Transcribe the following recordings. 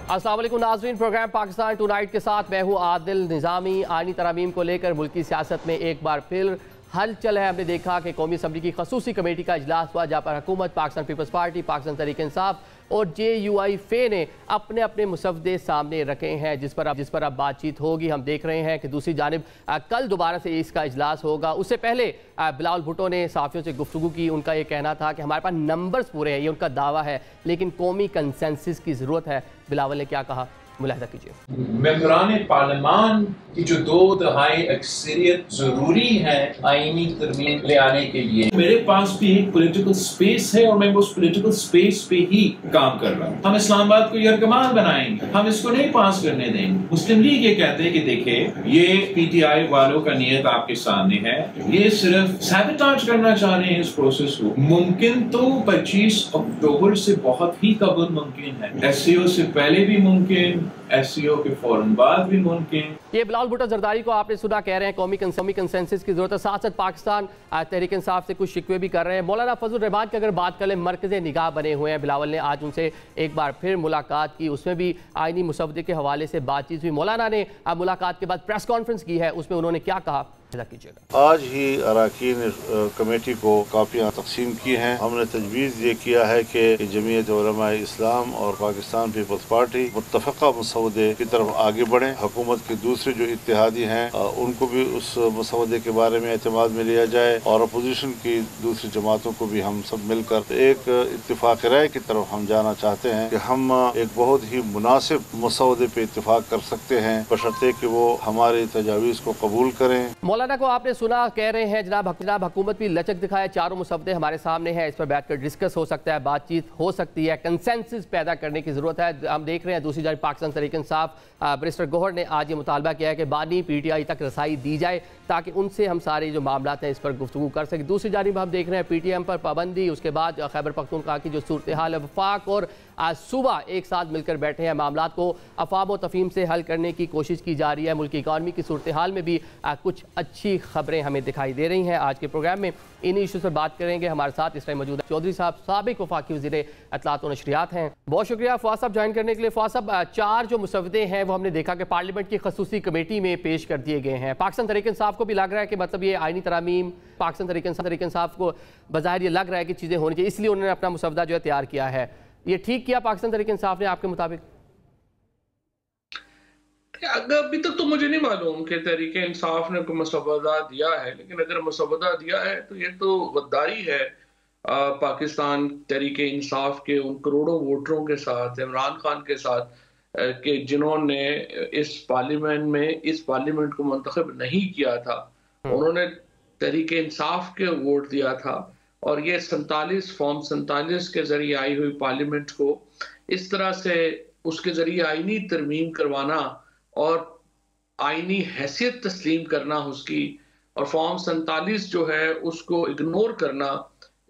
अस्सलाम वालेकुम नाज़रीन, प्रोग्राम पाकिस्तान टुनाइट के साथ मैं हूँ आदिल निज़ामी। आईनी तरमीम को लेकर मुल्की सियासत में एक बार फिर हलचल है। हमने देखा कि कौमी असम्बली की खसूसी कमेटी का इजलास हुआ, जहाँ पर हुकूमत, पाकिस्तान पीपल्स पार्टी, पाकिस्तान तहरीक इंसाफ और JUI फे ने अपने अपने मुसवदे सामने रखे हैं, जिस पर अब बातचीत होगी। हम देख रहे हैं कि दूसरी जानिब कल दोबारा से इसका इजलास होगा। उससे पहले बिलावल भुट्टो ने सहाफ़ियों से गुफ्तगू की। उनका ये कहना था कि हमारे पास नंबर्स पूरे हैं, ये उनका दावा है, लेकिन कौमी कंसेंसस की ज़रूरत है। बिलावल ने क्या कहा, मुलाहिज़ा कीजिए। मेंबरान पार्लियामान की जो 2/3 अक्सरियत जरूरी है आईनी तरमीम ले आने के लिए। मेरे पास भी एक पॉलिटिकल स्पेस है और मैं उस पॉलिटिकल स्पेस पे ही काम कर रहा हूँ। हम इस्लामाबाद को यरगमाल बनाएंगे, हम इसको नहीं पास करने देंगे। मुस्लिम लीग ये कहते हैं कि देखिए ये PTI वालों का नियत आपके सामने है, ये सिर्फ सैबोटाज करना चाह रहे हैं इस प्रोसेस को। मुमकिन तो 25 अक्टूबर से बहुत ही कबल मुमकिन है, SCO से पहले भी मुमकिन, SCO के फौरन बाद भी मुमकिन। ये बिलावल भुट्टो जरदारी को आपने सुना, कह रहे हैं कौमी कंसेंसस की जरूरत है। साथ साथ पाकिस्तान तहरीक इंसाफ से कुछ शिकवे भी कर रहे हैं। मौलाना फजल रहमान की अगर बात करें, मरकज़ निगाह बने हुए हैं। बिलावल ने आज उनसे एक बार फिर मुलाकात की, उसमें भी आईनी मुसवदे के हवाले से बातचीत हुई। मौलाना ने मुलाकात के बाद प्रेस कॉन्फ्रेंस की है, उसमें उन्होंने क्या कहा कीजिएगा। आज ही अरकान कमेटी को कापियाँ तकसीम की हैं। हमने तजवीज़ ये किया है कि जमीयत उलमा इस्लाम और पाकिस्तान पीपल्स पार्टी मुत्तफ़क़ा मसौदे की तरफ आगे बढ़ें। हुकूमत के दूसरे जो इत्तेहादी हैं उनको भी उस मसौदे के बारे में एतमाद में लिया जाए और अपोजिशन की दूसरी जमातों को भी हम सब मिलकर एक इत्तिफाक राय की तरफ हम जाना चाहते हैं कि हम एक बहुत ही मुनासिब मसौदे पे इत्तिफाक कर सकते हैं, बशर्ते कि वो हमारे तजावीज़ को कबूल करें। मौलाना को आपने सुना, कह रहे हैं जनाब हुकूमत भी लचक दिखाए, चारों मुसवदे हमारे सामने हैं, इस पर बैठकर डिस्कस हो सकता है, बातचीत हो सकती है, कंसेंसस पैदा करने की ज़रूरत है। हम देख रहे हैं दूसरी जानिब पाकिस्तान तहरीक इंसाफ बैरिस्टर गौहर ने आज ये मुतालबा किया है कि बानी PTI तक रसाई दी जाए ताकि उनसे हम सारे जो मामला हैं इस पर गुफ्तगू कर सकें। दूसरी जानिब हम देख रहे हैं PTM पर पाबंदी, उसके बाद खैबर पख्तूनख्वा की जो सूरत हाल है, वफाक और सूबा एक साथ मिलकर बैठे हैं, मामला को अफवाह व तफहीम से हल करने की कोशिश की जा रही है। मुल्क की इकानमी की सूरत हाल में भी कुछ अच्छी खबरें हमें दिखाई दे रही हैं। आज के प्रोग्राम में इन्हीं इशूज़ पर बात करेंगे। हमारे साथ इस टाइम मौजूद चौधरी साहब, साबिक वफाकी वज़ीर इत्तलात व नशरियात हैं। बहुत शुक्रिया फवाद साहब ज्वाइन करने के लिए। फवाद साहब, 4 जो मुसवदे हैं वो हमने देखा कि पार्लियामेंट की खसूसी कमेटी में पेश कर दिए गए हैं। पाकिस्तान तहरीक इंसाफ को भी लग रहा है कि मतलब ये आईनी तरामीम, पाकिस्तान तहरीक इंसाफ को बज़ाहिर ये लग रहा है कि चीज़ें होनी चाहिए, इसलिए उन्होंने अपना मुसवदा जो है तैयार किया है। ये ठीक किया पाकिस्तान तहरीक इंसाफ ने आपके मुताबिक? अभी तक तो मुझे नहीं मालूम कि तहरीक इंसाफ ने कोई मसवदा दिया है, लेकिन अगर मसवदा दिया है तो ये तो गद्दारी है पाकिस्तान तहरीक इंसाफ के उन करोड़ों वोटरों के साथ, इमरान खान के साथ, कि जिन्होंने इस पार्लियामेंट को मुंतखब नहीं किया था। उन्होंने तहरीक इंसाफ के वोट दिया था और ये फॉर्म 47 के जरिए आई हुई पार्लियामेंट को इस तरह से उसके जरिए आईनी तरमीम करवाना और आईनी हैसियत तस्लीम करना उसकी, और फॉर्म 47 जो है उसको इग्नोर करना,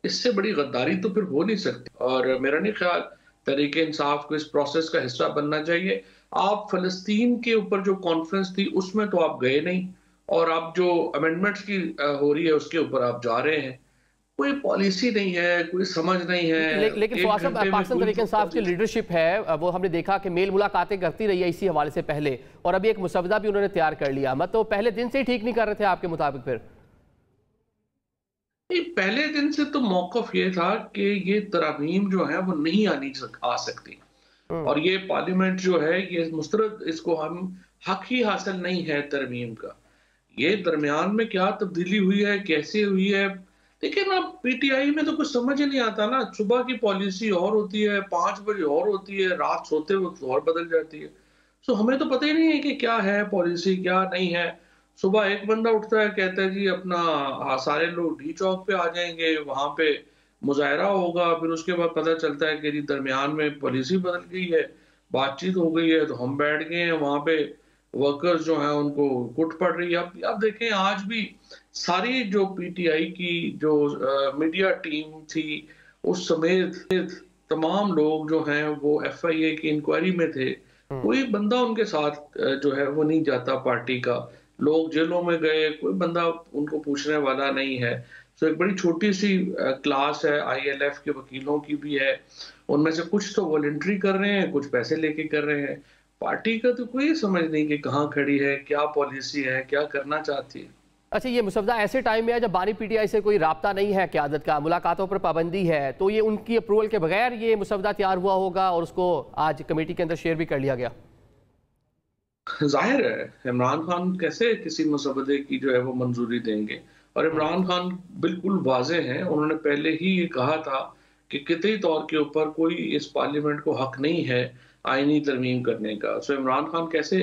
इससे बड़ी गद्दारी तो फिर हो नहीं सकती। और मेरा नहीं ख्याल तहरीक इंसाफ को इस प्रोसेस का हिस्सा बनना चाहिए। आप फलस्तीन के ऊपर जो कॉन्फ्रेंस थी उसमें तो आप गए नहीं, और अब जो अमेंडमेंट्स की हो रही है उसके ऊपर आप जा रहे हैं। कोई पॉलिसी नहीं है, कोई समझ नहीं है। लेकिन पाकिस्तान तहरीक इंसाफ की लीडरशिप है, वो हमने देखा कि मेल मुलाकातें करती रही है इसी हवाले से पहले, और अभी एक मुसवदा भी उन्होंने तैयार कर लिया। मतलब पहले दिन से ही ठीक नहीं कर रहे थे आपके मुताबिक? फिर पहले दिन से तो मौक़िफ़ ये था कि ये तरामीम जो है वो नहीं आ सकती, और ये पार्लियामेंट जो है ये मुस्तरद, इसको हम हक ही हासिल नहीं है तरमीम का। ये दरमियान में क्या तब्दीली हुई है, कैसे हुई है, लेकिन अब PTI में तो कुछ समझ ही नहीं आता ना। सुबह की पॉलिसी और होती है, 5 बजे और होती है, रात सोते वक्त और बदल जाती है। सो हमें तो पता ही नहीं है कि क्या है पॉलिसी, क्या नहीं है। सुबह एक बंदा उठता है, कहता है जी अपना सारे लोग डी चौक पे आ जाएंगे, वहां पे मुजाहरा होगा, फिर उसके बाद पता चलता है कि जी दरमियान में पॉलिसी बदल गई है, बातचीत हो गई है, तो हम बैठ गए हैं वहां पे, वर्कर्स जो हैं उनको कुट पड़ रही है। अब देखें आज भी सारी जो PTI की जो मीडिया टीम थी उस समेत तमाम लोग जो हैं वो FIA की इंक्वायरी में थे। कोई बंदा उनके साथ जो है वो नहीं जाता पार्टी का, लोग जेलों में गए, कोई बंदा उनको पूछने वाला नहीं है। तो एक बड़ी छोटी सी क्लास है ILF के वकीलों की भी है, उनमें से कुछ तो वॉलंटरी कर रहे हैं, कुछ पैसे लेके कर रहे हैं। पार्टी का तो कोई समझ नहीं कि कहाँ खड़ी है, क्या पॉलिसी है, क्या करना चाहती है। अच्छा, ये मुसवदा ऐसे टाइम में है जब बानी PTI से कोई राब्ता नहीं है, क़यादत का मुलाकातों पर पाबंदी है, तो ये उनकी अप्रूवल के बगैर ये मुसवदा तैयार हुआ होगा और उसको आज कमेटी के अंदर शेयर भी कर लिया गया। जाहिर है इमरान खान कैसे किसी मसवदे की जो है वो मंजूरी देंगे, और इमरान खान बिल्कुल वाजे हैं, उन्होंने पहले ही ये कहा था कि किसी तौर के ऊपर कोई इस पार्लियामेंट को हक नहीं है आईनी तरमीम करने का। सो इमरान खान कैसे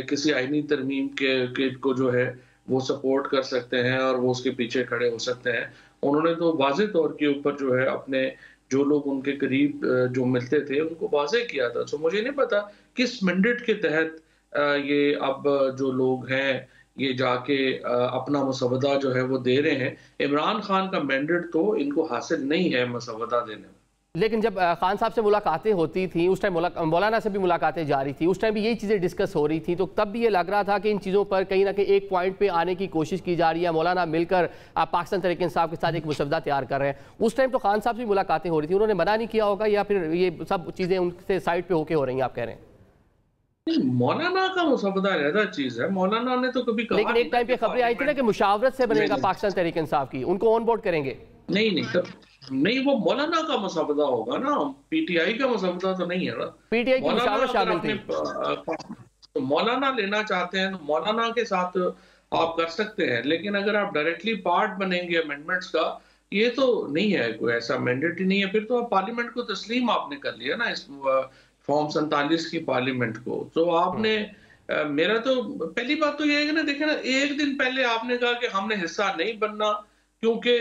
किसी आईनी तरमीम के को जो है वो सपोर्ट कर सकते हैं और वो उसके पीछे खड़े हो सकते हैं। उन्होंने तो वाजे तौर के ऊपर जो है अपने जो लोग उनके करीब जो मिलते थे उनको वाजे किया था। सो मुझे नहीं पता किस मैंडेट के तहत ये अब जो लोग हैं ये जाके अपना मसवदा जो है वो दे रहे हैं। इमरान खान का मैंडेट तो इनको हासिल नहीं है मसवदा देने में। लेकिन जब खान साहब से मुलाकातें होती थी उस टाइम मौलाना से भी मुलाकातें जारी थी, उस टाइम भी यही चीज़ें डिस्कस हो रही थी, तो तब भी ये लग रहा था कि इन चीज़ों पर कहीं ना कहीं एक पॉइंट पे आने की कोशिश की जा रही है। मौलाना मिलकर पाकिस्तान तहरीक इंसाफ के साथ एक मुसवदा तैयार कर रहे हैं। उस टाइम तो खान साहब से मुलाकातें हो रही थी, उन्होंने मना नहीं किया होगा, या फिर ये सब चीज़ें उनसे साइड पर होके हो रही हैं, आप कह रहे हैं? मौलाना का मुसवदा अलग चीज है, मौलाना ने तो कभी कहा, लेकिन एक टाइम पे खबरें आई थी ना कि मुशावरत से बनेगा पाकिस्तान तहरीक इंसाफ की, उनको ऑन बोर्ड करेंगे। नहीं नहीं, वो मौलाना का मसवदा होगा ना, PTI का मसवदा तो नहीं है ना। PTI की मुशावरत शामिल थी। तो मौलाना लेना चाहते हैं तो मौलाना के साथ आप कर सकते हैं, लेकिन अगर आप डायरेक्टली पार्ट बनेंगे अमेंडमेंट्स का, ये तो नहीं है, कोई ऐसा मैंडेट ही नहीं है। फिर तो आप पार्लियामेंट को तस्लीम आपने कर लिया ना इस फॉर्म 47 की पार्लियामेंट को। तो आपने मेरा तो पहली बात तो ये है कि ना, देखे ना, एक दिन पहले आपने कहा कि हमने हिस्सा नहीं बनना क्योंकि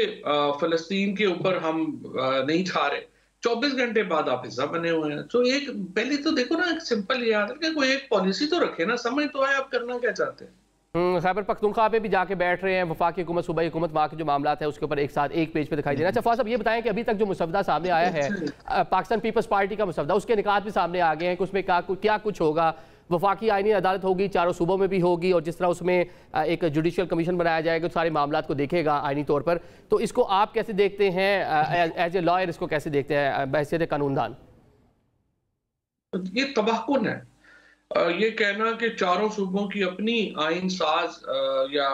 फलस्तीन के ऊपर हम नहीं चाह रहे, 24 घंटे बाद आप हिस्सा बने हुए हैं। तो एक पहले तो देखो ना, एक सिंपल याद है कि कोई एक पॉलिसी तो रखे ना, समझ तो आए आप करना क्या चाहते हैं। खैबर पख्तूनख्वा पे भी जाके बैठ रहे हैं वफाकी हुकूमत, सूबाई हुकूमत, वहाँ के जो मामला है उसके ऊपर एक साथ एक पेज पे दिखाई दे रहा है। अच्छा फवाद साहब, ये बताएं कि अभी तक जो मुसवदा सामने आया है पाकिस्तान पीपल्स पार्टी का मुसवदा, उसके निकात भी सामने आ गए हैं कि उसमें क्या कुछ होगा। वफाकी आईनी अदालत होगी, चारों सूबों में भी होगी, और जिस तरह उसमें एक जुडिशियल कमीशन बनाया जाएगा तो सारे मामला को देखेगा आईनी तौर पर। तो इसको आप कैसे देखते हैं एज ए लॉयर, इसको कैसे देखते हैं बहसीत कानूनदान? ये तबाहकुन है ये कहना कि चारों सूबों की अपनी आइन साज या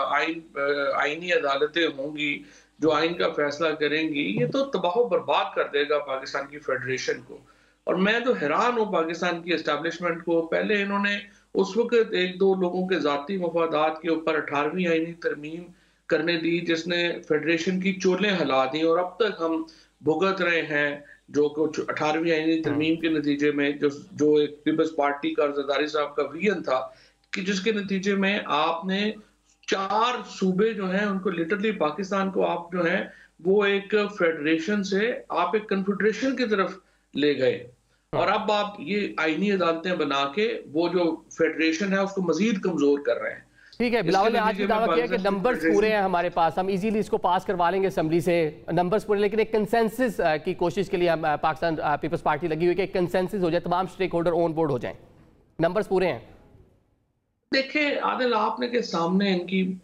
आईनी अदालतें होंगी जो आइन का फैसला करेंगी। ये तो तबाह बर्बाद कर देगा पाकिस्तान की फेडरेशन को। और मैं तो हैरान हूँ पाकिस्तान की एस्टेब्लिशमेंट को। पहले इन्होंने उस वक्त एक दो लोगों के जाती मफादात के ऊपर 18वीं आईनी तरमीम करने दी जिसने फेडरेशन की चोलें हिला दी, और अब तक हम भुगत रहे हैं जो कुछ 18वीं आईनी तरमीम के नतीजे में जो एक पीपल्स पार्टी का जरदारी साहब का विजन था कि जिसके नतीजे में आपने 4 सूबे जो हैं उनको लिटरली पाकिस्तान को आप जो है वो एक फेडरेशन से आप एक कन्फेडरेशन की तरफ ले गए, और अब आप ये आईनी अदालतें बना के वो जो फेडरेशन है उसको मजीद कमजोर कर रहे हैं। ठीक है, बिलावल ने आज भी दावा किया कि नंबर्स पूरे हैं हमारे पास, हम इजीली इसको पास करवा लेंगे असेंबली से, नंबर्स पूरे, लेकिन एक कंसेंसस की कोशिश के लिए हम पाकिस्तान पीपल्स पार्टी लगी हुई कि एक कंसेंसस हो जाए, तमाम स्टेक होल्डर ऑन बोर्ड हो जाएं, नंबर्स पूरे हैं। देखिए आदिल, आपने के सामने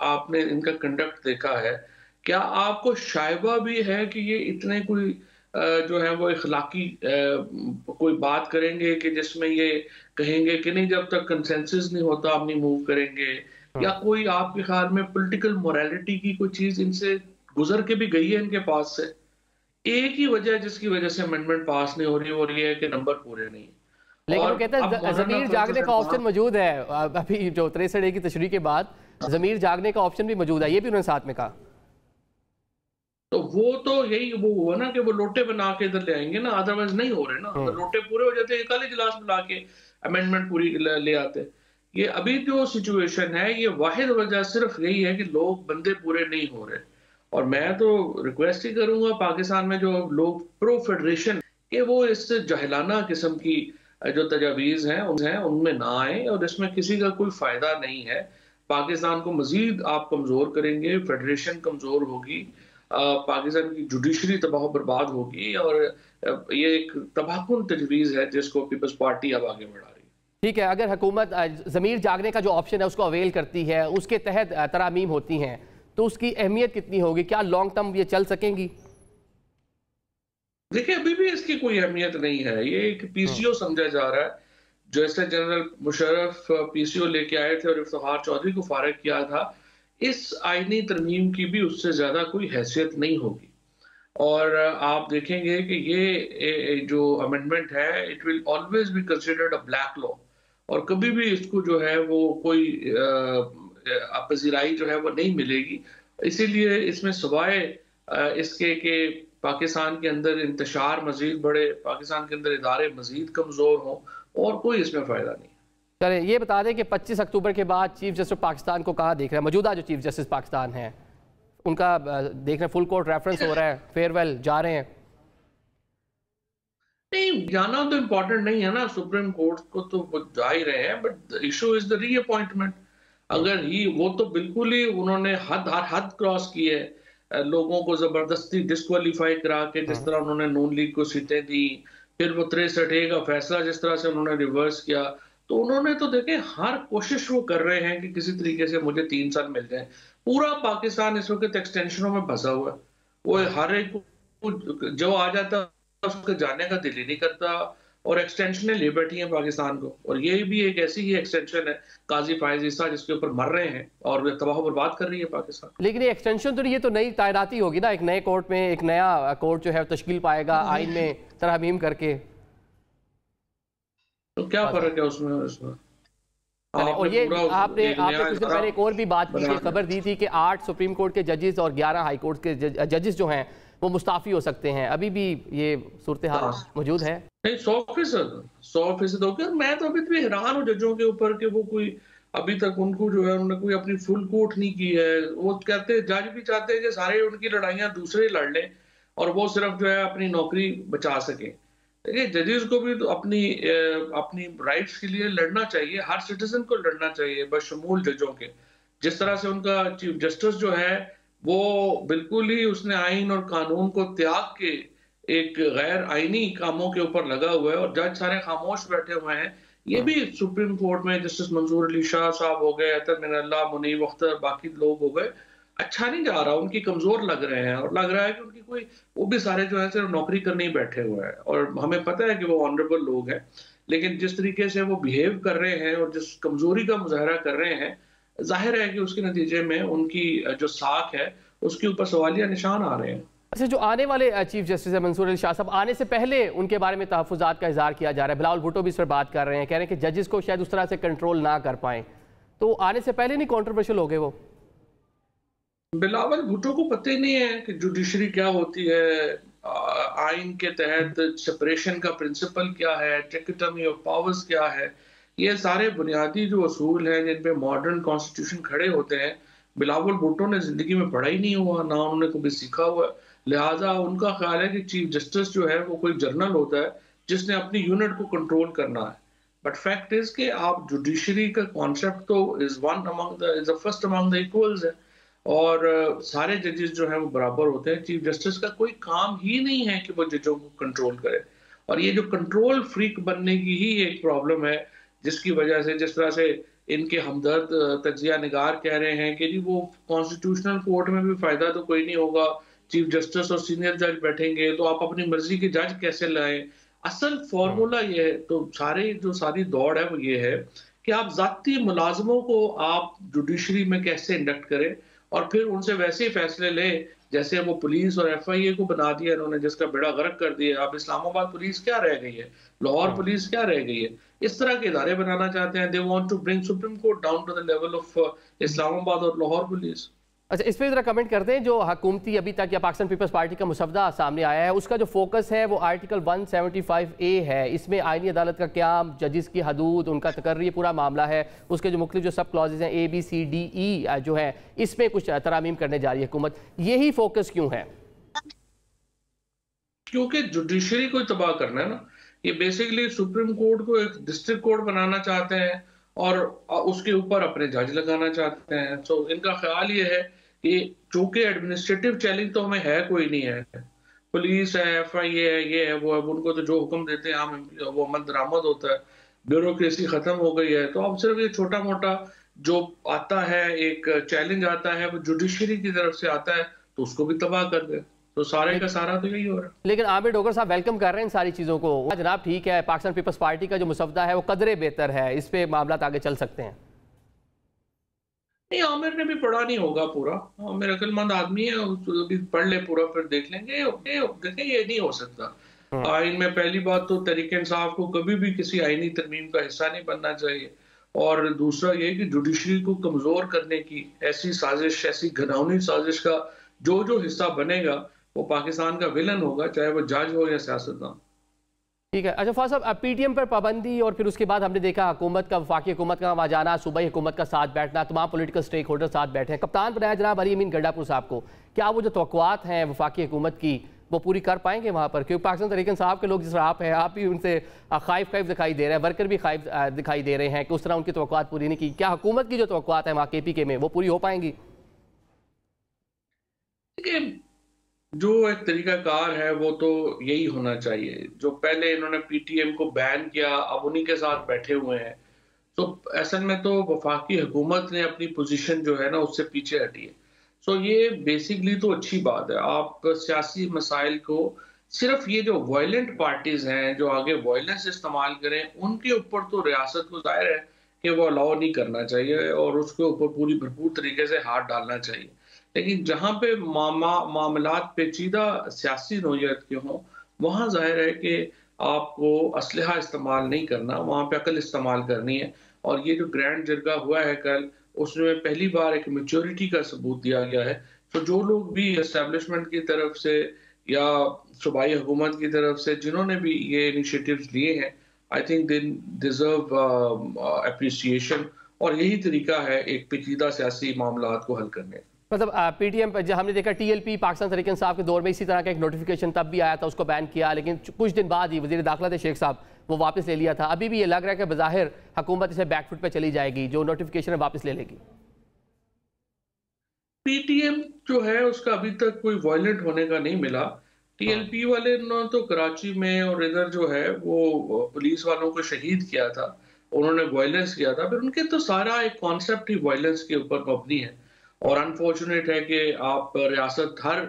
आपने इनका कंडक्ट देखा है, क्या आपको शायबा भी है कि ये इतने कोई जो है वो इखलाकी कोई बात करेंगे कि जिसमें ये कहेंगे कि नहीं जब तक कंसेंसस नहीं होता हम नहीं मूव करेंगे, या कोई आपके ख्याल में पॉलिटिकल मोरालिटी की कोई चीज इनसे गुजर के भी गई है इनके पास से? एक ही वजह जिसकी वजह से अमेंडमेंट पास नहीं हो रही वो ये है कि नंबर पूरे नहीं। लेकिन वो कहते हैं ज़मीर जागने का ऑप्शन मौजूद है, अभी जो 63 डे की तशरीह के बाद ज़मीर जागने का ऑप्शन भी मौजूद है, ये भी उन्होंने साथ में कहा। तो वो तो यही वो हुआ ना कि वो लोटे बना के इधर ले आएंगे ना, अदरवाइज नहीं हो रहे ना। तो लोटे पूरे हो जाते कल इजलास बुला के अमेंडमेंट पूरी ले आते। ये अभी जो सिचुएशन है ये वाहिद वजह सिर्फ यही है कि लोग बंदे पूरे नहीं हो रहे। और मैं तो रिक्वेस्ट ही करूंगा पाकिस्तान में जो लोग प्रो फेडरेशन के वो इस जहलाना किस्म की जो तजावीज़ हैं उनमें ना आए, और इसमें किसी का कोई फायदा नहीं है। पाकिस्तान को मजीद आप कमजोर करेंगे, फेडरेशन कमजोर होगी, पाकिस्तान की जुडिशरी तबाह बर्बाद होगी, और ये एक तबाहकुन तजवीज़ है जिसको पीपल्स पार्टी अब आगे बढ़ा रही है। ठीक है, अगर हुकूमत ज़मीर जागने का जो ऑप्शन है उसको अवेल करती है, उसके तहत तरामीम होती हैं, तो उसकी अहमियत कितनी होगी? क्या लॉन्ग टर्म ये चल सकेंगी? देखिए, अभी भी इसकी कोई अहमियत नहीं है, ये एक पीसीओ समझा जा रहा है। जैसे जनरल मुशर्रफ पीसीओ लेके आए थे और इफ्तिखार चौधरी को फारिग किया था, इस आईनी तरमीम की भी उससे ज्यादा कोई हैसियत नहीं होगी। और आप देखेंगे कि ये जो अमेंडमेंट है, it will always be considered a black law, और कभी भी इसको जो है वो कोई पजीराई जो है वो नहीं मिलेगी। इसीलिए इसमें सवाए इसके कि पाकिस्तान के अंदर इंतशार मजीद बढ़े, पाकिस्तान के अंदर इदारे मजीद कमजोर हों, और कोई इसमें फायदा नहीं। चले ये बता दें कि 25 अक्टूबर के बाद चीफ जस्टिस पाकिस्तान को कहाँ देख रहे हैं? मौजूदा जो चीफ जस्टिस पाकिस्तान है उनका देख रहे हैं, फुल कोर्ट रेफरेंस हो रहा है, फेयरवेल जा रहे हैं? नहीं, जाना तो इम्पोर्टेंट नहीं है ना, सुप्रीम कोर्ट को तो वो जा ही रहे हैं, but the issue is the reappointment. अगर ही वो तो बिल्कुल ही उन्होंने हद क्रॉस की है, लोगों को जबरदस्ती डिस्क्वालीफाई करा के, जिस तरह उन्होंने नून लीग को सीटें दी, फिर वो 63A का फैसला जिस तरह से उन्होंने रिवर्स किया, तो उन्होंने तो देखे हर कोशिश वो कर रहे हैं कि किसी तरीके से मुझे 3 साल मिल जाए। पूरा पाकिस्तान इस वक्त एक्सटेंशनों में फंसा हुआ है, वो हर एक को जो आ जाता है उसके जाने का दिल ही नहीं करता, और एक्सटेंशनें ले बैठी हैं पाकिस्तान को। और ये भी एक ऐसी ही एक्सटेंशन है, काजी फायज ईसा, जिसके ऊपर मर रहे हैं और तबाह बर्बाद कर रही है पाकिस्तान। लेकिन ये एक्सटेंशन तो नहीं, ये तो नई तैनाती होगी ना, एक नए कोर्ट में एक नया कोर्ट जो है तश्कील पाएगा आइन में तरमीम करके। तो क्या फर्क है उसमें? और ये आपने कुछ दिन पहले एक और भी बात की, खबर दी थी कि 8 सुप्रीम कोर्ट के जजेस और 11 हाई कोर्ट के जजेस जो हैं वो मुस्ताफी हो सकते हैं। अभी भी ये सूरत हाल मौजूद है? नहीं, 100% हो गया। मैं तो अभी भी हैरान हूँ जजों के ऊपर कि वो कोई अभी तक उनको जो है उन्होंने कोई अपनी फुल कोर्ट नहीं की है। वो कहते हैं, जज भी चाहते हैं कि सारे उनकी लड़ाइयां दूसरे लड़ लें और वो सिर्फ जो है अपनी नौकरी बचा सके। देखिए, जजेस को भी तो अपनी राइट्स के लिए लड़ना चाहिए, हर सिटीजन को लड़ना चाहिए, बशमूल जजों के। जिस तरह से उनका चीफ जस्टिस जो है वो बिल्कुल ही उसने आइन और कानून को त्याग के एक गैर आईनी कामों के ऊपर लगा हुआ है, और जज सारे खामोश बैठे हुए हैं। ये भी सुप्रीम कोर्ट में जस्टिस मंजूर अली शाह साहब हो गए, अतर मिनल्ला, मुनीब अख्तर, बाकी लोग हो गए, अच्छा नहीं जा रहा, उनकी कमजोर लग रहे हैं, और लग रहा है कि उनकी कोई, वो भी सारे जो है सिर्फ नौकरी करने ही बैठे हुए हैं। और हमें पता है कि वो ऑनरेबल लोग हैं, लेकिन जिस तरीके से वो बिहेव कर रहे हैं और जिस कमजोरी का मुजाहरा कर रहे हैं, जाहिर है कि उसके नतीजे में उनकी जो साख है उसके ऊपर सवालिया निशान आ रहे हैं। अच्छा, जो आने वाले चीफ जस्टिस है मंसूर अली शाह साहब, आने से पहले उनके बारे में तहफ़्फ़ुज़ात का इज़हार किया जा रहा है। बिलावल भुट्टो भी इस पर बात कर रहे हैं, कह रहे हैं कि जजेस को शायद उस तरह से कंट्रोल ना कर पाएं, तो आने से पहले नहीं कॉन्ट्रोवर्शियल हो गए वो? बिलावल भुट्टो को पता ही नहीं है कि जुडिशरी क्या होती है, आइन के तहत सेपरेशन का प्रिंसिपल क्या है, डिकोटोमी ऑफ पावर्स क्या है। ये सारे बुनियादी जो असूल हैं जिन पे मॉडर्न कॉन्स्टिट्यूशन खड़े होते हैं, बिलावल भुट्टो ने जिंदगी में पढ़ा ही नहीं हुआ, ना उन्होंने कभी सीखा हुआ। लिहाजा उनका ख्याल है कि चीफ जस्टिस जो है वो कोई जर्नल होता है जिसने अपनी यूनिट को कंट्रोल करना है। बट फैक्ट इज कि आप जुडिशरी का कॉन्सेप्ट तो is the first among the equals है, और सारे जजेस जो हैं वो बराबर होते हैं। चीफ जस्टिस का कोई काम ही नहीं है कि वो जजों को कंट्रोल करे, और ये जो कंट्रोल फ्रीक बनने की ही एक प्रॉब्लम है, जिसकी वजह से, जिस तरह से इनके हमदर्द तजिया निगार कह रहे हैं कि जी वो कॉन्स्टिट्यूशनल कोर्ट में भी फायदा तो कोई नहीं होगा, चीफ जस्टिस और सीनियर जज बैठेंगे तो आप अपनी मर्जी के जज कैसे लाएं। असल फॉर्मूला ये है, तो सारी दौड़ है वो ये है कि आप जाती मुलाजमों को आप जुडिशरी में कैसे इंडक्ट करें, और फिर उनसे वैसे ही फैसले लें जैसे वो पुलिस और FIA को बना दिया इन्होंने, जिसका बेड़ा गर्क कर दिया। अब इस्लामाबाद पुलिस क्या रह गई है, लाहौर पुलिस क्या रह गई है। इस तरह के इदारे बनाना चाहते हैं। They want to bring supreme court down to the level of Islamabad और लाहौर पुलिस। अच्छा, इस पर जरा कमेंट करते हैं। जो हुकूमती अभी तक या पाकिस्तान पीपल्स पार्टी का मुसवदा सामने आया है, उसका जो फोकस है वो आर्टिकल 175A है। इसमें आईनी अदालत का क्याम, जजिस की हदूद, उनका तकर्री, पूरा मामला है। उसके जो मुख्तलिफ जो सब क्लॉजेज हैं A, B, C, D, E जो है, इसमें कुछ तरामीम करने जा रही है हुकूमत। यही फोकस क्यों है? क्योंकि जुडिशरी को तबाह करना है ना। ये बेसिकली सुप्रीम कोर्ट को एक डिस्ट्रिक्ट कोर्ट बनाना चाहते हैं और उसके ऊपर अपने जज लगाना चाहते हैं। तो इनका ख्याल ये है कि चूंकि एडमिनिस्ट्रेटिव चैलेंज तो हमें है कोई नहीं है, पुलिस है, FIA है, ये है वो है, उनको तो जो हुक्म देते हैं हम वो अमल दरामद होता है। ब्यूरोक्रेसी खत्म हो गई है, तो अब सिर्फ ये छोटा मोटा जो आता है, एक चैलेंज आता है, वो जुडिशरी की तरफ से आता है, तो उसको भी तबाह कर दे। तो सारे का सारा तो यही हो रहा है। लेकिन आमिर डोगर साहब वेलकम कर रहे हैं इन सारी चीज़ों को। जनाब ठीक है, पाकिस्तान पीपल्स पार्टी का जो मुसवदा है वो कदरे बेहतर है, इस पे मामला आगे चल सकते हैं। नहीं, आमिर ने भी पढ़ा नहीं होगा पूरा। आमिर अक्लमंद आदमी है, उसको भी पढ़ ले पूरा, फिर देख लेंगे। देखें, ये नहीं हो सकता। आइन में पहली बात तो तहरीक इंसाफ को कभी भी किसी आईनी तरमीम का हिस्सा नहीं बनना चाहिए, और दूसरा ये कि जुडिशरी को कमजोर करने की ऐसी साजिश, ऐसी घिनौनी साजिश का जो हिस्सा बनेगा वो पाकिस्तान का विलन होगा, चाहे वो जज हो या सियासतदान। ठीक है। अच्छा फौज साहब, अब पीटीएम पर पाबंदी और फिर उसके बाद हमने देखा हुकूमत का, वफाकी हुकूमत का वहाँ जाना, सूबाई हुकूमत का साथ बैठना, तमाम पॉलिटिकल स्टेक होल्डर साथ बैठे हैं। कप्तान बनाया जनाब अली अमीन गंडापुर साहब को। क्या वो जो तवक्कुआत हैं वफाकी हुकूमत की वो पूरी कर पाएंगे वहाँ पर? क्योंकि पाकिस्तान तहरीक इंसाफ के लोग जिस तरह आप हैं, आप भी उनसे खाइफ दिखाई दे रहे हैं, वर्कर भी खाइफ दिखाई दे रहे हैं कि उस तरह उनकी तवक्कुआत पूरी नहीं की। क्या हुकूमत की जो तवक्कुआत है वहाँ KPK में वो पूरी हो पाएंगी? जो एक तरीकाकार है वो तो यही होना चाहिए। जो पहले इन्होंने पीटीएम को बैन किया, अब उन्हीं के साथ बैठे हुए हैं, तो असल में तो वफाकी हुकूमत ने अपनी पोजीशन जो है ना उससे पीछे हटी है। सो ये बेसिकली तो अच्छी बात है। आप सियासी मसाइल को, सिर्फ ये जो वायलेंट पार्टीज हैं जो आगे वायलेंस इस्तेमाल करें, उनके ऊपर तो रियासत को जाहिर है कि वो अलाउ नहीं करना चाहिए और उसके ऊपर पूरी भरपूर तरीके से हाथ डालना चाहिए। लेकिन जहां पे मामलात पेचीदा सियासी नौयत के हों, वहां जाहिर है कि आपको असलहा इस्तेमाल नहीं करना, वहां पे अकल इस्तेमाल करनी है। और ये जो ग्रैंड जरगा हुआ है कल, उसमें पहली बार एक मैच्योरिटी का सबूत दिया गया है। तो जो लोग भी एस्टेब्लिशमेंट की तरफ से या सूबाई हुकूमत की तरफ से जिन्होंने भी ये इनिशिएटिव्स लिए हैं, I think they deserve appreciation. और यही तरीका है एक पेचीदा सियासी मामलात को हल करने का। मतलब पीटीएम पर जब हमने देखा TLP पाकिस्तान तहरीक इंसाफ के दौर में इसी तरह का एक नोटिफिकेशन तब भी आया था, उसको बैन किया, लेकिन कुछ दिन बाद ही वज़ीर दाखिला थे शेख साहब, वो वापस ले लिया था। अभी भी ये लग रहा है कि बज़ाहिर हुकूमत इसे बैकफुट पे चली जाएगी, जो नोटिफिकेशन है वापस ले लेगी। पीटीएम जो है उसका अभी तक कोई वायलेंट होने का नहीं मिला। TLP वाले ने तो कराची में और इधर जो है वो पुलिस वालों को शहीद किया था, उन्होंने वायलेंस किया था, फिर उनके तो सारा एक कॉन्सेप्ट ही वायलेंस के ऊपर मबनी है। और अनफॉर्चुनेट है कि आप रियासत हर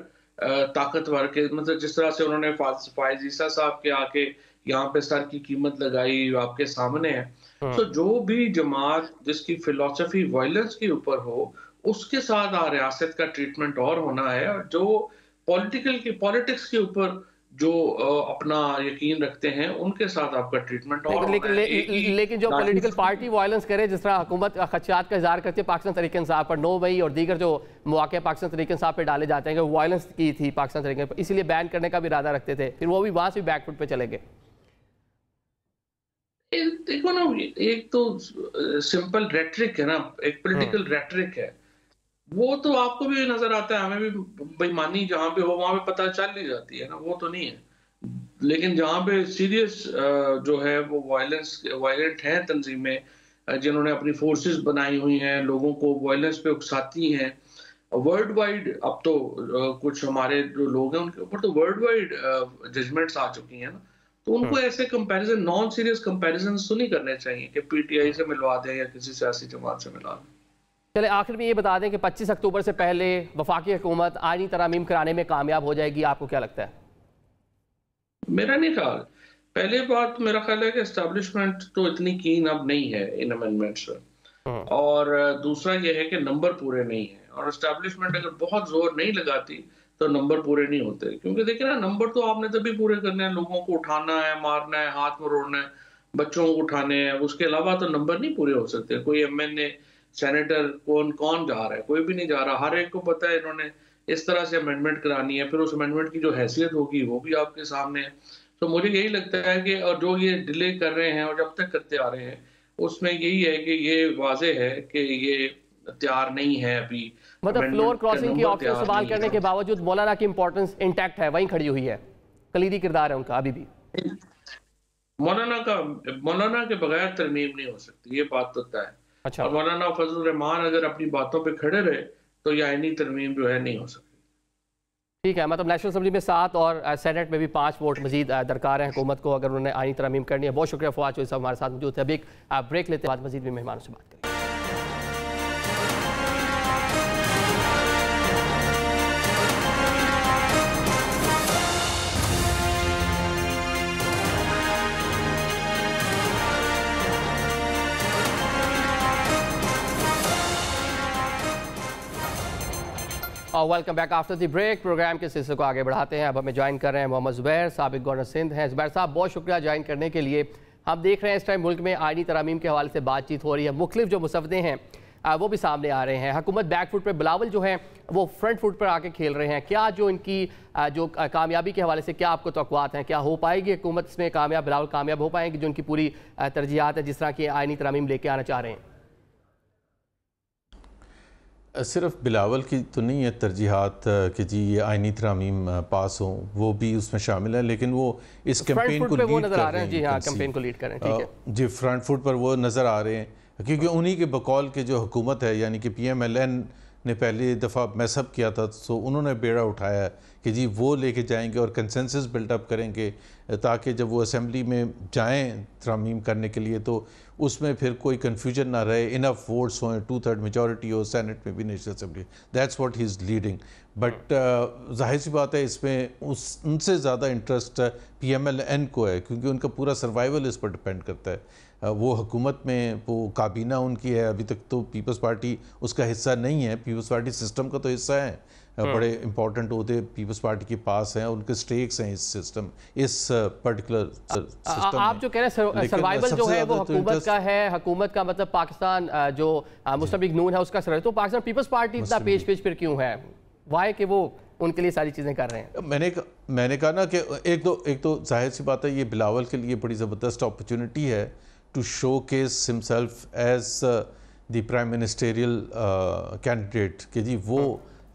ताकतवर के, मतलब जिस तरह से उन्होंने फायज ईसा साहब के आके यहाँ पे सर की कीमत लगाई आपके सामने है। तो जो भी जमात जिसकी फिलॉसफी वायलेंस के ऊपर हो, उसके साथ रियासत का ट्रीटमेंट और होना है। और जो पॉलिटिक्स के ऊपर जो अपना यकीन रखते हैं, उनके साथ आपका ट्रीटमेंट और लेकिन जो पॉलिटिकल पार्टी वायलेंस करे, जिस तरह हुकूमत खदशात का इजहार करती है पाकिस्तान तहरीक इंसाफ पर, 9 मई और दीगर जो मौके पाकिस्तान तहरीक इंसाफ पे डाले जाते हैं कि वायलेंस की थी पाकिस्तान तहरीक इंसाफ, इसीलिए बैन करने का भी इरादा रखते थे, फिर वो भी वहां से बैकफुट पे चले गए। देखो ना, एक तो सिंपल रेटरिक है ना, एक पॉलिटिकल रेटरिक है, वो तो आपको भी नजर आता है, हमें भी बेईमानी जहां पे हो वहां पे पता चल ही जाती है ना, वो तो नहीं है। लेकिन जहां पे सीरियस जो है वो वायलेंट है तंजीमें जिन्होंने अपनी फोर्सेस बनाई हुई हैं, लोगों को वायलेंस पे उकसाती हैं वर्ल्ड वाइड। अब तो कुछ हमारे जो लोग हैं उनके ऊपर तो वर्ल्ड वाइड जजमेंट्स आ चुकी हैं ना, तो उनको ऐसे कंपैरिजन, नॉन सीरियस कंपैरिजन तो नहीं करने चाहिए कि पीटीआई से मिलवा दें या किसी सियासी जमात से मिलवा दें। चले आखिर में ये बता दें कि 25 अक्टूबर से पहले वफाकी हुकूमत आईनी तरामीम कराने में कामयाब हो जाएगी, आपको क्या लगता है? मेरा नहीं ख्याल। पहले बात मेरा ख्याल है कि एस्टेब्लिशमेंट तो इतनी कीन अब नहीं है इन अमेंडमेंट्स पर, और दूसरा ये है कि नंबर पूरे नहीं है, और एस्टेब्लिशमेंट अगर बहुत जोर नहीं लगाती तो नंबर पूरे नहीं होते। क्योंकि देखिए ना, नंबर तो आपने तभी पूरे करने हैं, लोगों को उठाना है, मारना है, हाथ मरोड़ना है, बच्चों को उठाने हैं, उसके अलावा तो नंबर नहीं पूरे हो सकते। कोई MNA सेनेटर कौन जा रहा है? कोई भी नहीं जा रहा। हर एक को पता है इन्होंने इस तरह से अमेंडमेंट करानी है, फिर उस अमेंडमेंट की जो हैसियत होगी वो भी आपके सामने है। तो मुझे यही लगता है कि और जो ये डिले कर रहे हैं और जब तक करते आ रहे हैं, उसमें यही है कि ये वाजे है कि ये तैयार नहीं है अभी। मतलब फ्लोर क्रॉसिंग की ऑप्शन सवाल करने के बावजूद मौलाना की इंपॉर्टेंस इंटैक्ट है, वहीं खड़ी हुई है, कलीदी किरदार है उनका अभी भी। मौलाना के बगैर तरमीम नहीं हो सकती, ये बात तो तय है। अच्छा। और मौलाना फजल रहमान अगर अपनी बातों पे खड़े रहे तो ये आईनी तरमीम जो है नहीं हो सकती। ठीक है, मतलब नेशनल असेंबली में 7 और सेनेट में भी 5 वोट मजीद दरकार है हुकूमत को, अगर उन्होंने आईनी तरमीम करनी है। बहुत शुक्रिया फवाद जो हमारे साथ मौजूद थे। अभी एक ब्रेक लेते बाद मजीद भी मेहमानों से बात करें। Welcome back after the break. Programme के सिलसिले को आगे बढ़ाते हैं। अब हमें ज्वाइन कर रहे हैं मोहम्मद ज़ुबैर, साबिक गवर्नर सिंध हैं। ज़ुबैर साहब बहुत शुक्रिया ज्वाइन करने के लिए। हम देख रहे हैं इस टाइम मुल्क में आईनी तरामीम के हवाले से बातचीत हो रही है, मुख्तलिफ जो मुसवदे हैं वो भी सामने आ रहे हैं। हुकूमत बैक फुट पर, बिलावल जो है वो फ्रंट फुट पर आके खेल रहे हैं। क्या जो इनकी जो कामयाबी के हवाले से क्या आपको तवक्कुआत हैं, क्या हो पाएगी हुकूमत इसमें कामयाब, बिलावल कामयाब हो पाएंगे जो उनकी पूरी तरजीहात है जिस तरह की आईनी तरामीम लेके आना चाह रहे हैं? सिर्फ बिलावल की तो नहीं है तरजीहात कि जी ये आईनी तरामीम पास हो, वो भी उसमें शामिल है, लेकिन वो इस कैंपेन को लीड कर रहे हैं। जी हाँ, कैंपेन को लीड कर रहे हैं। ठीक है जी, फ्रंट फुट पर वो नज़र आ रहे हैं क्योंकि उन्हीं के बकौल के जो हुकूमत है, यानी कि PMLN ने पहली दफ़ा मैसअप किया था, तो उन्होंने बेड़ा उठाया कि जी वो लेके जाएंगे और कंसेंसस बिल्डअप करेंगे ताकि जब वो असेंबली में जाएं तरामीम करने के लिए तो उसमें फिर कोई कन्फ्यूजन ना रहे, इनफ वोट्स हों, 2/3 मेजॉरिटी हो सेनेट में भी, national assembly. That's what he is leading. But जाहिर सी बात है इसमें उनसे ज़्यादा इंटरेस्ट PMLN को है क्योंकि उनका पूरा सर्वाइवल इस पर डिपेंड करता है। वो हुकूमत में वो काबीना उनकी है, अभी तक तो पीपल्स पार्टी उसका हिस्सा नहीं है। पीपल्स पार्टी सिस्टम का तो हिस्सा है, बड़े इंपॉर्टेंट होते पीपल्स पार्टी के पास हैं, उनके स्टेक्स हैं इस सिस्टम, इस पर्टिकुलर सिस्टम। आप जो कह रहे हैं सर्वाइवल जो है वो हुकूमत का है, हुकूमत का मतलब पाकिस्तान जो मुस्लिम लीग नून है उसका सर्वाइवल, तो पाकिस्तान पीपल्स पार्टी इतना पेश फिर क्यों है? वाई कि वो उनके लिए सारी चीज़ें कर रहे हैं? मैंने कहा ना कि एक तो जाहिर सी बात है ये बिलावल के लिए बड़ी ज़बरदस्त अपॉर्चुनिटी है to showcase himself as the prime ministerial candidate कि जी वो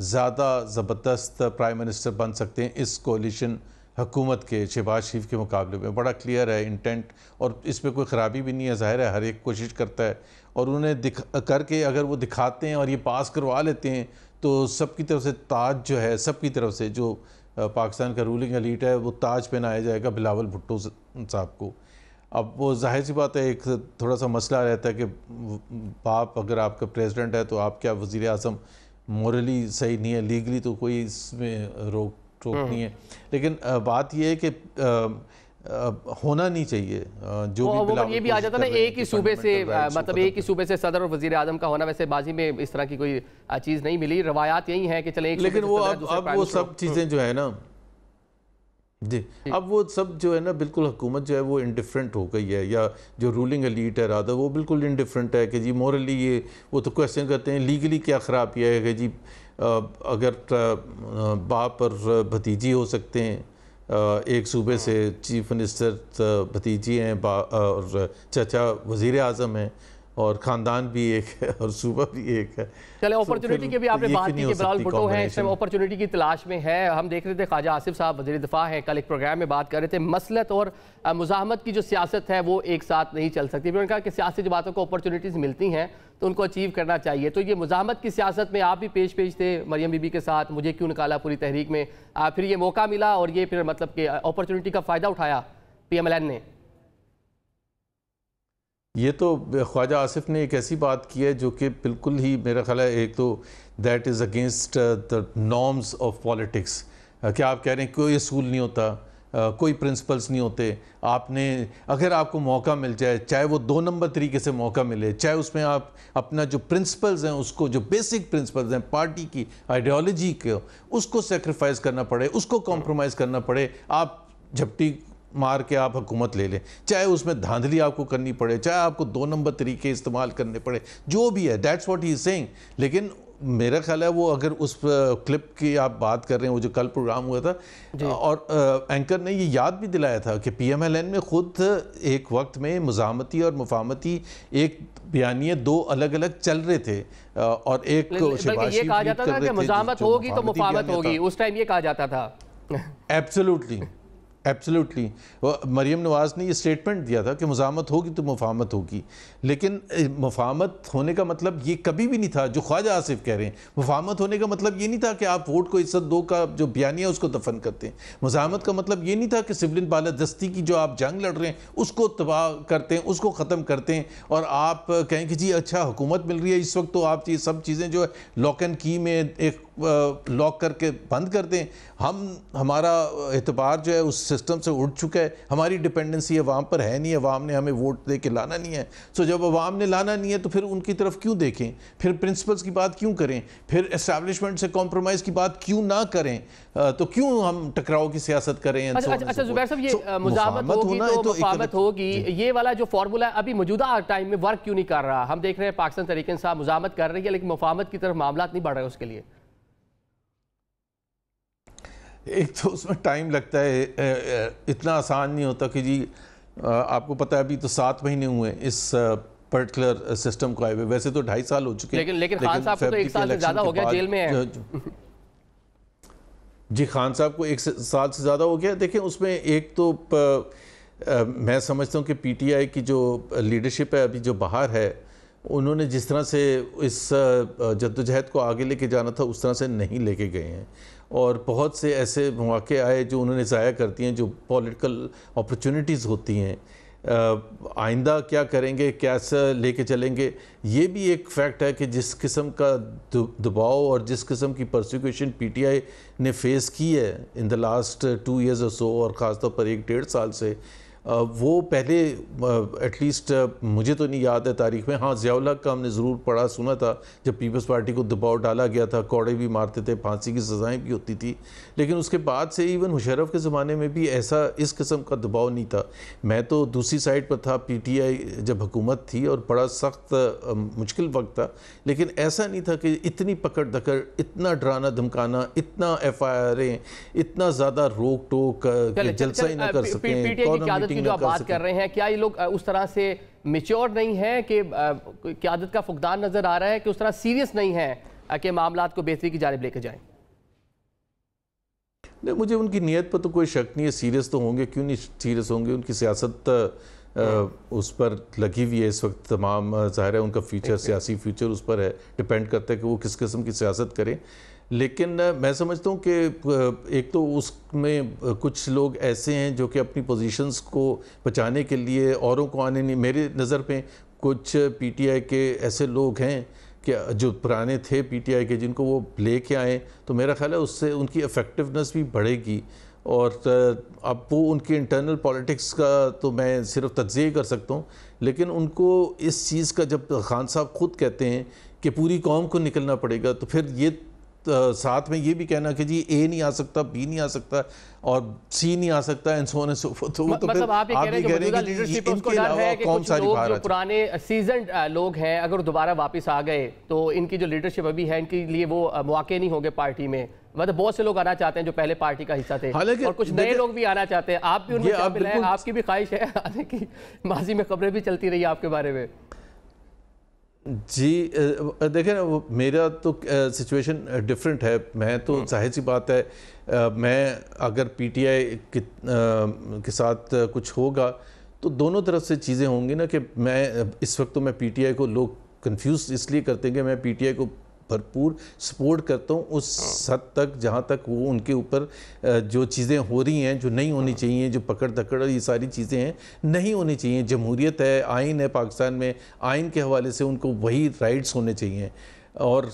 ज़्यादा ज़बरदस्त प्राइम मिनिस्टर बन सकते हैं इस कोalition हुकूमत के शहबाज शरीफ के मुकाबले में। बड़ा क्लियर है इंटेंट और इसमें कोई ख़राबी भी नहीं है, ज़ाहिर है हर एक कोशिश करता है और उन्हें करके अगर वो दिखाते हैं और ये पास करवा लेते हैं तो सबकी तरफ से ताज जो है, सबकी तरफ से जो पाकिस्तान का रूलिंग एलीट है वो ताज पहनाया जाएगा बिलावल भुट्टो साहब को। अब वो जाहिर सी बात है एक थोड़ा सा मसला रहता है कि बाप अगर आपका प्रेसिडेंट है तो आप क्या वज़ीर आज़म मोरली सही नहीं है, लीगली तो कोई इसमें रोक टोक नहीं है, लेकिन बात यह है कि होना नहीं चाहिए जो भी बिलावल ये भी आ जाता ना एक ही सूबे से, मतलब एक ही सूबे से सदर और वजीर आजम का होना। वैसे बाजी में इस तरह की कोई चीज़ नहीं मिली, रवायात यही है कि चले एक, लेकिन वो अब वो सब चीज़ें जो है ना जी, अब वो सब जो है ना बिल्कुल हुकूमत जो है वो इंडिफरेंट हो गई है, या जो रूलिंग एलीट है राधा वो बिल्कुल इंडिफरेंट है कि जी मोरली ये वो तो क्वेश्चन करते हैं लीगली क्या ख़राबी है कि जी अगर बाप और भतीजी हो सकते हैं, एक सूबे से चीफ मिनिस्टर भतीजी हैं और चाचा वज़ीर आज़म हैं और ख़ानदान भी एक है और सूबा भी एक है। चले अपॉर्चुनिटी की भी आपने बात की कि बिलावल भुट्टो हैं इस टाइम अपॉर्चुनिटी की तलाश में है। हम देख रहे थे ख्वाजा आसिफ साहब वज़ीर दिफा हैं, कल एक प्रोग्राम में बात कर रहे थे मसलत और मुज़ाहमत की जो सियासत है वो एक साथ नहीं चल सकती। उन्होंने कहा कि सियासी जमातों को अपॉर्चुनिटीज़ मिलती हैं तो उनको अचीव करना चाहिए। तो ये मुज़ाहमत की सियासत में आप भी पेश थे मरियम बीबी के साथ, मुझे क्यों निकाला पूरी तहरीक में, फिर ये मौका मिला और ये फिर मतलब कि अपॉर्चुनिटी का फ़ायदा उठाया PMLN ने। ये तो ख्वाजा आसिफ ने एक ऐसी बात की है जो कि बिल्कुल ही मेरा ख्याल है एक तो that is against the norms of politics. क्या आप कह रहे हैं कोई असूल नहीं होता, कोई प्रिंसिपल्स नहीं होते, आपने अगर आपको मौका मिल जाए चाहे वो 2 नंबर तरीके से मौका मिले, चाहे उसमें आप अपना जो प्रिंसिपल्स हैं उसको जो बेसिक प्रिंसिपल्स हैं पार्टी की आइडियोलॉजी के उसको सेक्रीफाइस करना पड़े, उसको कॉम्प्रोमाइज़ करना पड़े, आप झपटी मार के आप हुकूमत ले लें, चाहे उसमें धांधली आपको करनी पड़े, चाहे आपको 2 नंबर तरीके इस्तेमाल करने पड़े, जो भी है that's what he is saying. लेकिन मेरा ख्याल है वो अगर उस क्लिप की आप बात कर रहे हैं वो जो कल प्रोग्राम हुआ था और एंकर ने ये याद भी दिलाया था कि PMLN में खुद एक वक्त में मुज़ाहमती और मुफाहमती एक बयानिए 2 अलग अलग चल रहे थे और एक ये कहा जाता था कि मुज़ाहमत होगी तो मुफाहमत होगी, उस टाइम ये कहा जाता था। एब्सोल्युटली एब्सोल्युटली, मरियम नवाज़ ने ये स्टेटमेंट दिया था कि मुज़ाहमत होगी तो मुफाहमत होगी, लेकिन मुफाहमत होने का मतलब ये कभी भी नहीं था जो ख्वाजा आसिफ कह रहे हैं। मुफाहमत होने का मतलब ये नहीं था कि आप वोट को इज्जत दो का जो बयानिया उसको दफन करते हैं। मुज़ाहमत का मतलब ये नहीं था कि सिविलियन बालादस्ती की जो आप जंग लड़ रहे हैं उसको तबाह करते हैं, उसको ख़त्म करते हैं और आप कहें कि जी अच्छा हुकूमत मिल रही है इस वक्त तो आप ये सब चीज़ें जो है लॉक एंड की में एक लॉक करके बंद कर दें। हमारा एतबार जो है उस सिस्टम से उठ चुका है, हमारी डिपेंडेंसी अवाम पर है नहीं, अवाम ने हमें वोट दे के लाना नहीं है। सो जब अवाम ने लाना नहीं है तो फिर उनकी तरफ क्यों देखें, फिर प्रिंसिपल्स की बात क्यों करें, फिर एस्टैब्लिशमेंट से कॉम्प्रोमाइज़ की बात क्यों ना करें, तो क्यों हम टकराव की सियासत करें। अच्छा जुबैर साहब, ये मुज़ाहमत होगी तो मुफाहमत होगी, ये वाला जो फार्मूला अभी मौजूदा टाइम में वर्क क्यों नहीं कर रहा? हम देख रहे हैं पाकिस्तान तहरीक इंसाफ मुज़ाहमत कर रही है लेकिन मुफाहमत की तरफ मामला नहीं बढ़ रहे उसके लिए। एक तो उसमें टाइम लगता है, इतना आसान नहीं होता कि जी आपको पता है अभी तो 7 महीने हुए इस पर्टिकुलर सिस्टम को आए हुए, वैसे तो 2.5 साल हो चुके हैं। लेकिन खान साहब को तो 1 साल से ज़्यादा हो गया, जेल में है। जी खान साहब को 1 साल से ज़्यादा हो गया। देखें उसमें एक तो मैं समझता हूँ कि PTI की जो लीडरशिप है अभी जो बाहर है, उन्होंने जिस तरह से इस जद्दोजहद को आगे लेके जाना था उस तरह से नहीं लेके गए हैं और बहुत से ऐसे मौके आए जो उन्होंने ज़ाया कर दिए हैं, जो पॉलिटिकल अपॉर्चुनिटीज़ होती हैं। आइंदा क्या करेंगे, कैसे लेके चलेंगे, ये भी एक फैक्ट है कि जिस किस्म का दबाव और जिस किस्म की परसिक्यूशन PTI ने फेस की है इन द लास्ट 2 years और सो, और ख़ास तौर पर 1-1.5 साल से, वो पहले एटलीस्ट मुझे तो नहीं याद है तारीख में। हाँ, ज़ियाउल हक का हमने ज़रूर पढ़ा सुना था जब पीपल्स पार्टी को दबाव डाला गया था, कौड़े भी मारते थे, फांसी की सज़ाएं भी होती थी, लेकिन उसके बाद से इवन मुशर्रफ के ज़माने में भी ऐसा इस किस्म का दबाव नहीं था। मैं तो दूसरी साइड पर था, PTI जब हुकूमत थी और बड़ा सख्त मुश्किल वक्त था, लेकिन ऐसा नहीं था कि इतनी पकड़ दकड़, इतना डराना धमकाना, इतना FIR, इतना ज़्यादा रोक टोक, जलसा ही ना कर सकें। जो आप बात कर रहे हैं, क्या ये लोग उस तरह से मैच्योर नहीं है कि क़यादत का फुकदान नजर आ रहा है कि उस तरह सीरियस नहीं है कि मामलात को बेहतरी की जानिब लेकर जाएं? नहीं, मुझे उनकी नीयत पर तो कोई शक नहीं है। सीरियस तो होंगे, क्यों नहीं सीरियस होंगे। उनकी सियासत उस पर लगी हुई है इस वक्त तमाम। ज़ाहिर है उनका फ्यूचर, सियासी फ्यूचर उस पर है, डिपेंड करता है कि वो किस किस्म की सियासत करें। लेकिन मैं समझता हूँ कि एक तो उसमें कुछ लोग ऐसे हैं जो कि अपनी पोजीशंस को बचाने के लिए औरों को आने नहीं। मेरे नज़र में कुछ PTI के ऐसे लोग हैं कि जो पुराने थे PTI के, जिनको वो लेके आए, तो मेरा ख्याल है उससे उनकी इफ़ेक्टिवनेस भी बढ़ेगी। और अब वो उनकी इंटरनल पॉलिटिक्स का तो मैं सिर्फ तज्ज़िया कर सकता हूँ, लेकिन उनको इस चीज़ का जब खान साहब खुद कहते हैं कि पूरी कौम को निकलना पड़ेगा, तो फिर ये साथ में ये भी कहना कि जी A नहीं आ सकता, B नहीं आ सकता और C नहीं आ सकता, and so on and so fourth. तो मतलब आप ये कह रहे हैं कि लीडरशिप उसको डर है कि कुछ लोग जो पुराने सीजन्ड लोग हैं अगर दोबारा वापस आ गए तो इनकी जो लीडरशिप अभी है इनके लिए वो मौके नहीं होंगे पार्टी में। मतलब बहुत से लोग आना चाहते हैं जो पहले पार्टी का हिस्सा थे और कुछ नए लोग भी आना चाहते हैं। आप भी उनमें शामिल हैं, आपकी भी ख्वाहिश है आने की? माजी में खबरें भी चलती रही आपके बारे में। जी देखें ना, वो मेरा तो सिचुएशन डिफरेंट है। मैं तो जाहिर सी बात है, मैं अगर PTI के साथ कुछ होगा तो दोनों तरफ से चीज़ें होंगी ना, कि मैं इस वक्त तो मैं PTI को लोग कंफ्यूज इसलिए करते हैं कि मैं PTI को भरपूर सपोर्ट करता हूँ उस हद तक जहाँ तक वो उनके ऊपर जो चीज़ें हो रही हैं जो नहीं होनी चाहिए, जो पकड़ दकड़ और ये सारी चीज़ें हैं नहीं होनी चाहिए। जमहूरियत है, आइन है पाकिस्तान में, आइन के हवाले से उनको वही राइट्स होने चाहिए। और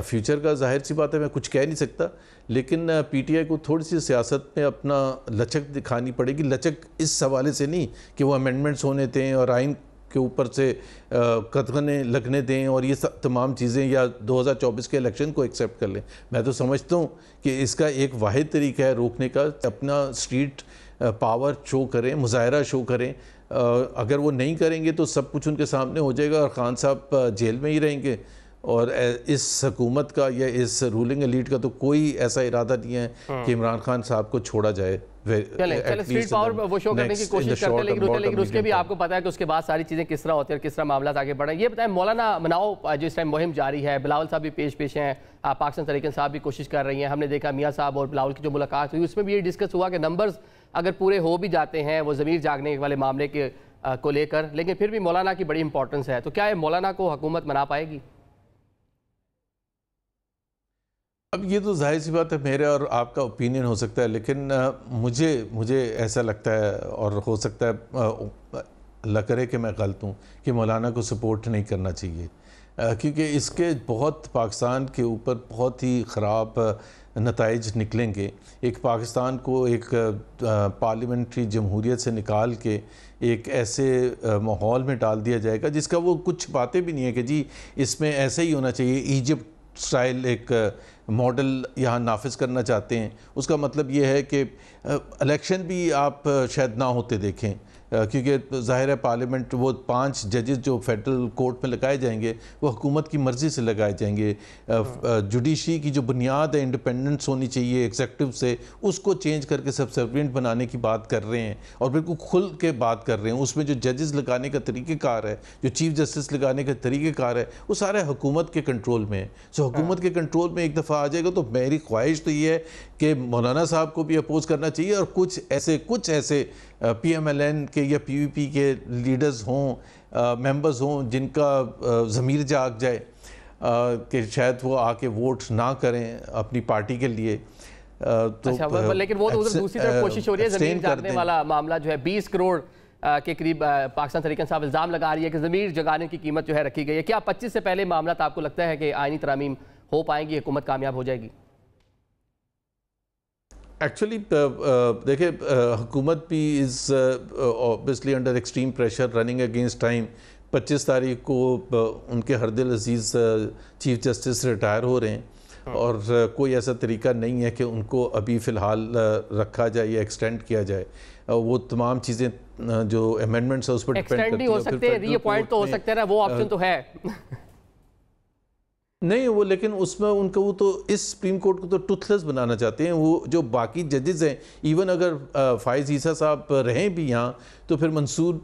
फ्यूचर का जाहिर सी बात है मैं कुछ कह नहीं सकता, लेकिन PTI को थोड़ी सी सियासत में अपना लचक दिखानी पड़ेगी। लचक इस हवाले से नहीं कि वो अमेंडमेंट्स होने दें और आइन के ऊपर से कदगने लगने दें और ये तमाम चीज़ें, या 2024 के इलेक्शन को एक्सेप्ट कर लें। मैं तो समझता हूँ कि इसका एक वाहिद तरीका है रोकने का, अपना स्ट्रीट पावर शो करें, मुजाहरा शो करें। अगर वो नहीं करेंगे तो सब कुछ उनके सामने हो जाएगा और खान साहब जेल में ही रहेंगे और इस हुकूमत का या इस रूलिंग एलीट का तो कोई ऐसा इरादा नहीं है कि इमरान खान साहब को छोड़ा जाए। चले स्ट्रीट पावर वो शो करने की कोशिश करते हैं, लेकिन उसके भी आपको पता है कि उसके बाद सारी चीज़ें किस तरह होती है और किस तरह मामला आगे बढ़े। ये बताएं, मौलाना मनाओ जो इस टाइम मुहिम जारी है, बिलावल साहब भी पेश हैं, पाकिस्तान तहरीक साहब भी कोशिश कर रही हैं। हमने देखा मियाँ साहब और बिलावल की जो मुलाकात हुई उसमें भी ये डिस्कस हुआ कि नंबर्स अगर पूरे हो भी जाते हैं वो ज़मीर जागने वाले मामले के को लेकर, लेकिन फिर भी मौलाना की बड़ी इंपॉर्टेंस है, तो क्या ये मौलाना को हुकूमत मना पाएगी? अब ये तो जाहिर सी बात है, मेरा और आपका ओपिनियन हो सकता है, लेकिन मुझे ऐसा लगता है, और हो सकता है अल्लाह करे कि मैं गलत हूँ, कि मौलाना को सपोर्ट नहीं करना चाहिए, क्योंकि इसके बहुत पाकिस्तान के ऊपर बहुत ही ख़राब नताइज निकलेंगे। एक पाकिस्तान को एक पार्लियामेंट्री जमहूरियत से निकाल के एक ऐसे माहौल में डाल दिया जाएगा जिसका वो कुछ बातें भी नहीं है कि जी इसमें ऐसे ही होना चाहिए, इजिप्ट स्टाइल एक मॉडल यहाँ नाफिज करना चाहते हैं। उसका मतलब ये है कि इलेक्शन भी आप शायद ना होते देखें, क्योंकि ज़ाहिर है पार्लियामेंट वो 5 जजेस जो फेडरल कोर्ट में लगाए जाएंगे वो हुकूमत की मर्ज़ी से लगाए जाएंगे। जुडिशरी की जो बुनियाद है इंडिपेंडेंस होनी चाहिए एग्जेक्टिव से, उसको चेंज करके सबसर्विएंट बनाने की बात कर रहे हैं और बिल्कुल खुल के बात कर रहे हैं। उसमें जो जजेस लगाने का तरीक़ेकार है, जो चीफ जस्टिस लगाने का तरीक़ेकार है, वो सारा हुकूमत के कंट्रोल में है। सो हुकूमत के कंट्रोल में एक दफ़ा आ जाएगा तो मेरी ख्वाहिश तो ये है कि मौलाना साहब को भी अपोज करना चाहिए और कुछ ऐसे PMLN के या PVP के लीडर्स हों, मेंबर्स हों जिनका ज़मीर जाग जाए कि शायद वो आके वोट ना करें अपनी पार्टी के लिए। तो अच्छा, लेकिन वो तो उधर दूसरी तरफ कोशिश हो रही है, ज़मीर जागने वाला मामला जो है 20 करोड़ के करीब पाकिस्तान तहरीक इंसाफ इल्ज़ाम लगा रही है कि ज़मीर जगाने की कीमत जो है रखी गई है। क्या 25 से पहले मामला तो आपको लगता है कि आईनी तरमीम हो पाएंगी, हुकूमत कामयाब हो जाएगी? एक्चुअली देखिए हुकूमत भी is obviously under extreme pressure running against time. 25 तारीख को उनके हरदिल अजीज़ चीफ जस्टिस रिटायर हो रहे हैं और कोई ऐसा तरीका नहीं है कि उनको अभी फ़िलहाल रखा जाए या एक्सटेंड किया जाए। वो तमाम चीज़ें जो अमेंडमेंट्स है उस पर डिपेंड करती है। हो सकते हैं, रीअपॉइंट तो हो सकते हैं ना, वो ऑप्शन तो है नहीं वो, लेकिन उसमें उनका वो तो इस सुप्रीम कोर्ट को तो टूथलेस बनाना चाहते हैं। वो जो बाकी जजेस हैं, इवन अगर फाइज ईसा साहब रहें भी यहाँ तो फिर मंसूर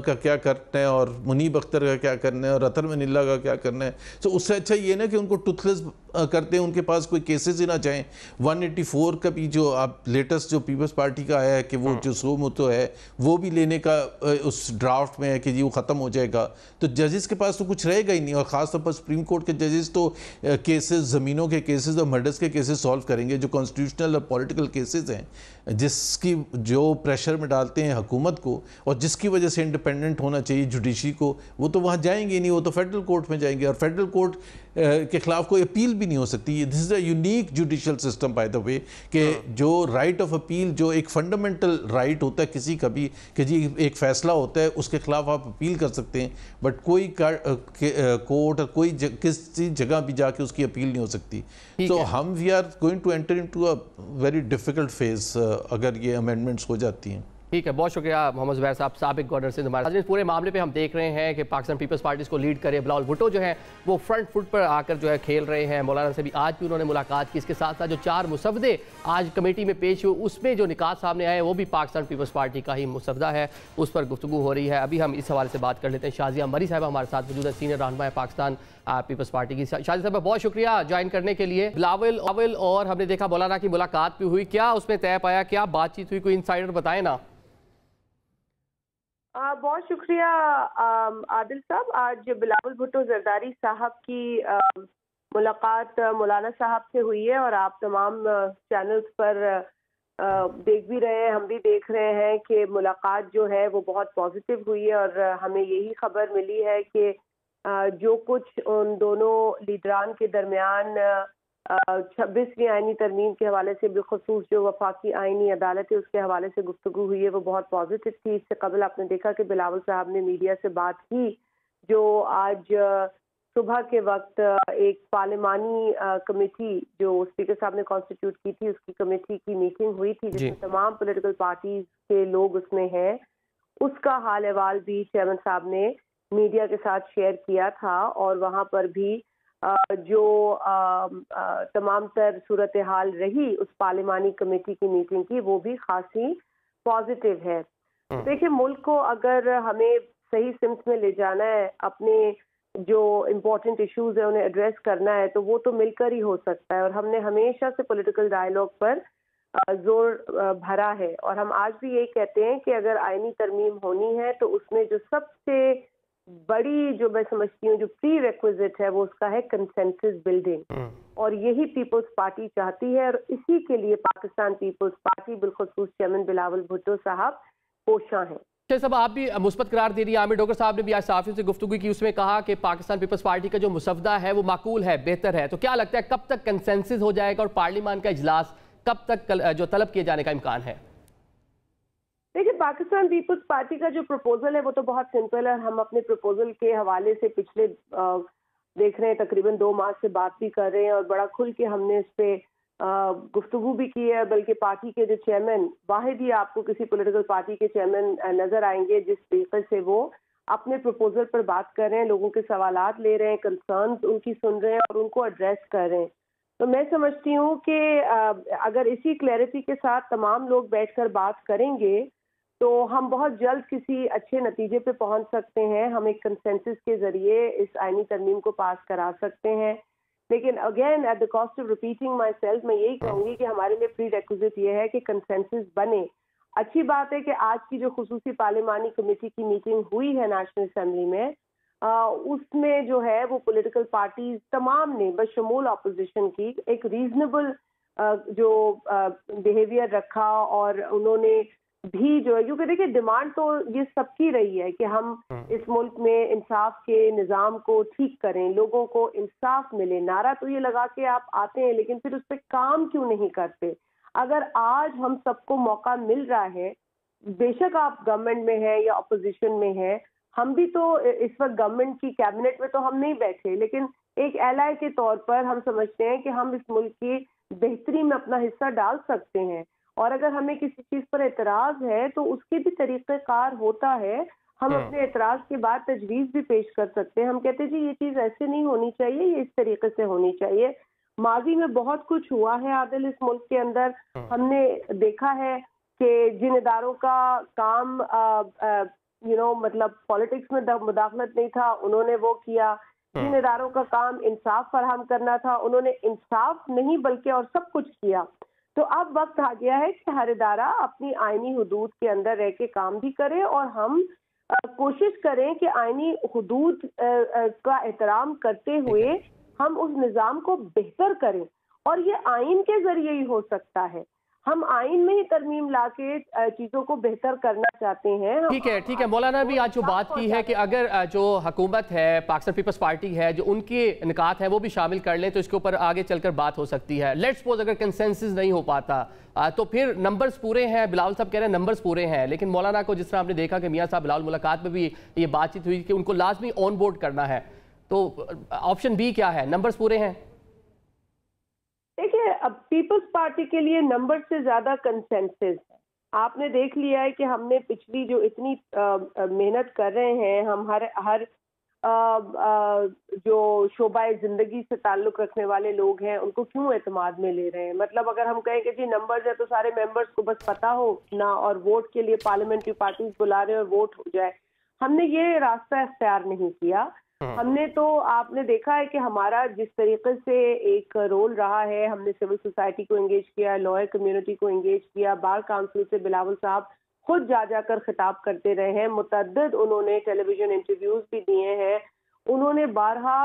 का क्या करना है और मुनीब अख्तर का क्या करना है और अतर मनीला का क्या करना है। तो उससे अच्छा ये ना कि उनको टूथलेस करते हैं, उनके पास कोई केसेस ही ना चाहें। 184 का भी जो आप लेटेस्ट जो पीपल्स पार्टी का आया है कि वो जो सो मुतो है वो भी लेने का उस ड्राफ्ट में है कि जी वो ख़त्म हो जाएगा, तो जजेस के पास तो कुछ रहेगा ही नहीं। और ख़ासतौर पर सुप्रीम कोर्ट के जजेस तो केसेस, ज़मीनों के केसेस और मर्डर्स के केसेस सॉल्व करेंगे, जो कॉन्स्टिट्यूशनल और पॉलिटिकल केसेस हैं, जिसकी जो प्रेशर में डालते हैं हुकूमत को और जिसकी वजह से इंडिपेंडेंट होना चाहिए जुडिशरी को, वो तो वहाँ जाएंगे नहीं, वो तो फेडरल कोर्ट में जाएंगे और फेडरल कोर्ट के खिलाफ कोई अपील भी नहीं हो सकती। This is a unique judicial system by the way कि जो राइट ऑफ अपील, जो एक फंडामेंटल राइट होता है किसी का भी कि जी एक फ़ैसला होता है उसके खिलाफ आप अपील कर सकते हैं, बट कोई कोर्ट और कोई किसी जगह भी जाके उसकी अपील नहीं हो सकती। तो हम we are going to enter into a very difficult phase अगर ये अमेंडमेंट्स हो जाती हैं। ठीक है, बहुत शुक्रिया मोहम्मद ज़ुबैर साहब, साबिक गवर्नर से हमारे पूरे मामले पे हम देख रहे हैं कि पाकिस्तान पीपल्स पार्टी को लीड करे बिलावल भुट्टो जो है वो फ्रंट फुट पर आकर जो है खेल रहे हैं। मौलाना से भी आज भी उन्होंने मुलाकात की। इसके साथ साथ जो 4 मुसवदे आज कमेटी में पेश हुए उसमें जो निकात सामने आए वो भी पाकिस्तान पीपल्स पार्टी का ही मुसवदा है, उस पर गुफ्तगू हो रही है। अभी हम इस हवाले से बात कर लेते हैं। शाजिया मरी साहब हमारे साथ मौजूद है, सीनियर रहनुमा है पाकिस्तान पीपल्स पार्टी की। शाजिया साहब बहुत शुक्रिया ज्वाइन करने के लिए। बिलावल और हमने देखा मौलाना की मुलाकात भी हुई, क्या उसमें तय पाया, क्या बातचीत हुई, कोई इंसाइडर बताए ना? बहुत शुक्रिया आदिल साहब। आज बिलावल भुट्टो जरदारी साहब की मुलाकात मौलाना साहब से हुई है और आप तमाम चैनल्स पर देख भी रहे हैं, हम भी देख रहे हैं कि मुलाकात जो है वो बहुत पॉजिटिव हुई है और हमें यही खबर मिली है कि जो कुछ उन दोनों लीडरान के दरमियान 26वीं आईनी तरमीम के हवाले से बिलखसूस जो वफाकी आईनी अदालत है उसके हवाले से गुफ्तगू हुई है वो बहुत पॉजिटिव थी। इससे कबल आपने देखा कि बिलावल साहब ने मीडिया से बात की, जो आज सुबह के वक्त एक पार्लिमानी कमेटी जो स्पीकर साहब ने कॉन्स्टिट्यूट की थी उसकी कमेटी की मीटिंग हुई थी जिसमें तमाम पॉलिटिकल पार्टीज के लोग उसमें हैं। उसका हाल अहवाल भी चेयरमैन साहब ने मीडिया के साथ शेयर किया था और वहाँ पर भी जो तमाम तर सूरत हाल रही उस पार्लिमानी कमेटी की मीटिंग की, वो भी खासी पॉजिटिव है। देखिए, मुल्क को अगर हमें सही सिम्त में ले जाना है, अपने जो इम्पोर्टेंट इश्यूज है उन्हें एड्रेस करना है, तो वो तो मिलकर ही हो सकता है। और हमने हमेशा से पॉलिटिकल डायलॉग पर जोर भरा है, और हम आज भी यही कहते हैं कि अगर आईनी तरमीम होनी है तो उसमें जो सबसे बड़ी, जो मैं समझती हूँ, जो प्री रिक्विजिट है, वो उसका है कंसेंसस बिल्डिंग, और यही पीपल्स पार्टी चाहती है। और इसी के लिए पाकिस्तान पीपल्स पार्टी बिलखुसूस चेयरमैन बिलावल भुट्टो साहब कोशां हैं। सब आप भी मुस्बत करार दे रही है। आमिर डोगर साहब ने भी आज सहाफ़ियों से गुफ्तगू की, उसमें कहा कि पाकिस्तान पीपल्स पार्टी का जो मुसवदा है वो माकूल है, बेहतर है। तो क्या लगता है कब तक कंसेंसस हो जाएगा और पार्लियामान का इजलास कब तक जो तलब किए जाने का इम्कान है? देखिए, पाकिस्तान पीपल्स पार्टी का जो प्रपोजल है वो तो बहुत सिंपल है। हम अपने प्रपोजल के हवाले से पिछले देख रहे हैं, तकरीबन 2 माह से बात भी कर रहे हैं, और बड़ा खुल के हमने इस पे गुफ्तगू भी की है। बल्कि पार्टी के जो चेयरमैन, वाहिद ही आपको किसी पॉलिटिकल पार्टी के चेयरमैन नजर आएंगे जिस तरीके से वो अपने प्रपोजल पर बात कर रहे हैं, लोगों के सवालात ले रहे हैं, कंसर्न्स उनकी सुन रहे हैं और उनको एड्रेस कर रहे हैं। तो मैं समझती हूँ कि अगर इसी क्लैरिटी के साथ तमाम लोग बैठकर बात करेंगे तो हम बहुत जल्द किसी अच्छे नतीजे पे पहुंच सकते हैं। हम एक कंसेंसस के जरिए इस आईनी तरमीम को पास करा सकते हैं। लेकिन again, at the cost of repeating my self, मैं यही कहूँगी कि हमारे लिए प्री रिक्विजिट ये है कि कंसेंसस बने। अच्छी बात है कि आज की जो खुसूसी पार्लिमानी कमेटी की मीटिंग हुई है नेशनल असेंबली में, उसमें जो है वो पॉलिटिकल पार्टीज तमाम ने बशमूल अपोजिशन की एक रीजनेबल जो बिहेवियर रखा, और उन्होंने भी जो है, क्योंकि देखिए डिमांड तो ये सबकी रही है कि हम इस मुल्क में इंसाफ के निज़ाम को ठीक करें, लोगों को इंसाफ मिले। नारा तो ये लगा के आप आते हैं, लेकिन फिर उस पर काम क्यों नहीं करते? अगर आज हम सबको मौका मिल रहा है, बेशक आप गवर्नमेंट में है या अपोजिशन में है, हम भी तो इस वक्त गवर्नमेंट की कैबिनेट में तो हम नहीं बैठे, लेकिन एक एलाय के तौर पर हम समझते हैं कि हम इस मुल्क की बेहतरी में अपना हिस्सा डाल सकते हैं। और अगर हमें किसी चीज पर एतराज है तो उसके भी तरीक़ेकार होता है। हम अपने एतराज के बाद तजवीज़ भी पेश कर सकते हैं। हम कहते हैं जी ये चीज ऐसे नहीं होनी चाहिए, ये इस तरीके से होनी चाहिए। माजी में बहुत कुछ हुआ है आदिल इस मुल्क के अंदर। हमने देखा है कि जिन इदारों का काम मतलब पॉलिटिक्स में मुदाखलत नहीं था, उन्होंने वो किया। जिन इदारों का काम इंसाफ फराहम करना था, उन्होंने इंसाफ नहीं बल्कि और सब कुछ किया। तो अब वक्त आ गया है कि हर इदारा अपनी आईनी हुदूद के अंदर रह के काम भी करे, और हम कोशिश करें कि आईनी हुदूद का एहतराम करते हुए हम उस निज़ाम को बेहतर करें। और ये आइन के जरिए ही हो सकता है। हम आइन में ही तरमीम लाके चीज़ों को बेहतर करना चाहते हैं। ठीक है मौलाना भी आज जो बात की है कि अगर जो हुकूमत है, पाकिस्तान पीपल्स पार्टी है, जो उनके निकात हैं वो भी शामिल कर लें तो इसके ऊपर आगे चलकर बात हो सकती है। लेट्स सपोज अगर कंसेंसस नहीं हो पाता तो फिर नंबर्स पूरे हैं, बिलावल साहब कह रहे हैं नंबर्स पूरे हैं, लेकिन मौलाना को जिस तरह आपने देखा कि मियाँ साहब बिलावल मुलाकात में भी ये बातचीत हुई कि उनको लाजमी ऑन बोर्ड करना है, तो ऑप्शन बी क्या है? नंबर्स पूरे हैं? देखिए, अब पीपल्स पार्टी के लिए नंबर से ज्यादा कंसेंसस है। आपने देख लिया है कि हमने पिछली जो इतनी मेहनत कर रहे हैं, हम हर जो शोबाए जिंदगी से ताल्लुक रखने वाले लोग हैं उनको क्यों एतमाद में ले रहे हैं। मतलब अगर हम कहें कि जी नंबर्स है तो सारे मेंबर्स को बस पता हो ना और वोट के लिए पार्लियामेंट्री पार्टीज बुला रहे हैं और वोट हो जाए। हमने ये रास्ता इख्तियार नहीं किया। हमने तो आपने देखा है कि हमारा जिस तरीके से एक रोल रहा है, हमने सिविल सोसाइटी को एंगेज किया, लॉयर कम्युनिटी को एंगेज किया, बार काउंसिल से बिलावल साहब खुद जाकर खिताब करते रहे हैं, मुतअद्दिद उन्होंने टेलीविजन इंटरव्यूज भी दिए हैं। उन्होंने बारहा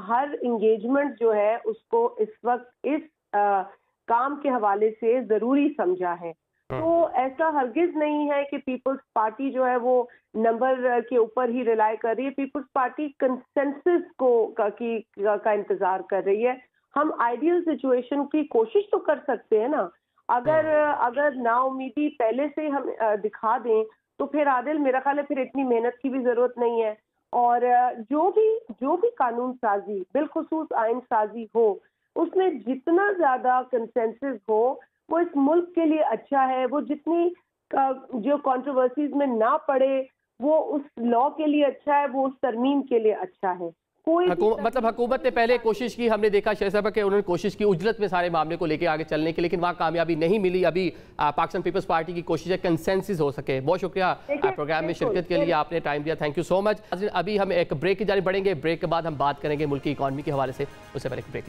हर इंगेजमेंट जो है उसको इस वक्त इस काम के हवाले से जरूरी समझा है। तो ऐसा हरगिज नहीं है कि पीपल्स पार्टी जो है वो नंबर के ऊपर ही रिलाई कर रही है। पीपल्स पार्टी कंसेंसस का इंतजार कर रही है। हम आइडियल सिचुएशन की कोशिश तो कर सकते हैं ना। अगर नाउमीदी पहले से हम दिखा दें तो फिर आदिल मेरा ख्याल है फिर इतनी मेहनत की भी जरूरत नहीं है। और जो भी कानून साजी बिलखुसूस आइन साजी हो, उसमें जितना ज्यादा कंसेंसस हो वो इस मुल्क के लिए अच्छा है। वो जितनी जो कंट्रोवर्सीज में ना पड़े वो उस लॉ के लिए अच्छा है, वो उस तरमीम के लिए अच्छा है। कोई मतलब हुकूमत ने पहले कोशिश की, हमने देखा शेर साहब के उन्होंने कोशिश की उजरत में सारे मामले को लेकर आगे चलने की, लेकिन वहाँ कामयाबी नहीं मिली। अभी पाकिस्तान पीपल्स पार्टी की कोशिश है कंसेंसस हो सके। बहुत शुक्रिया प्रोग्राम में शिरकत के लिए, आपने टाइम दिया, थैंक यू सो मच। अभी हम एक ब्रेक की जारी बढ़ेंगे, ब्रेक के बाद हम बात करेंगे मुल्क की इकॉनमी के हवाले से, उससे पहले एक break.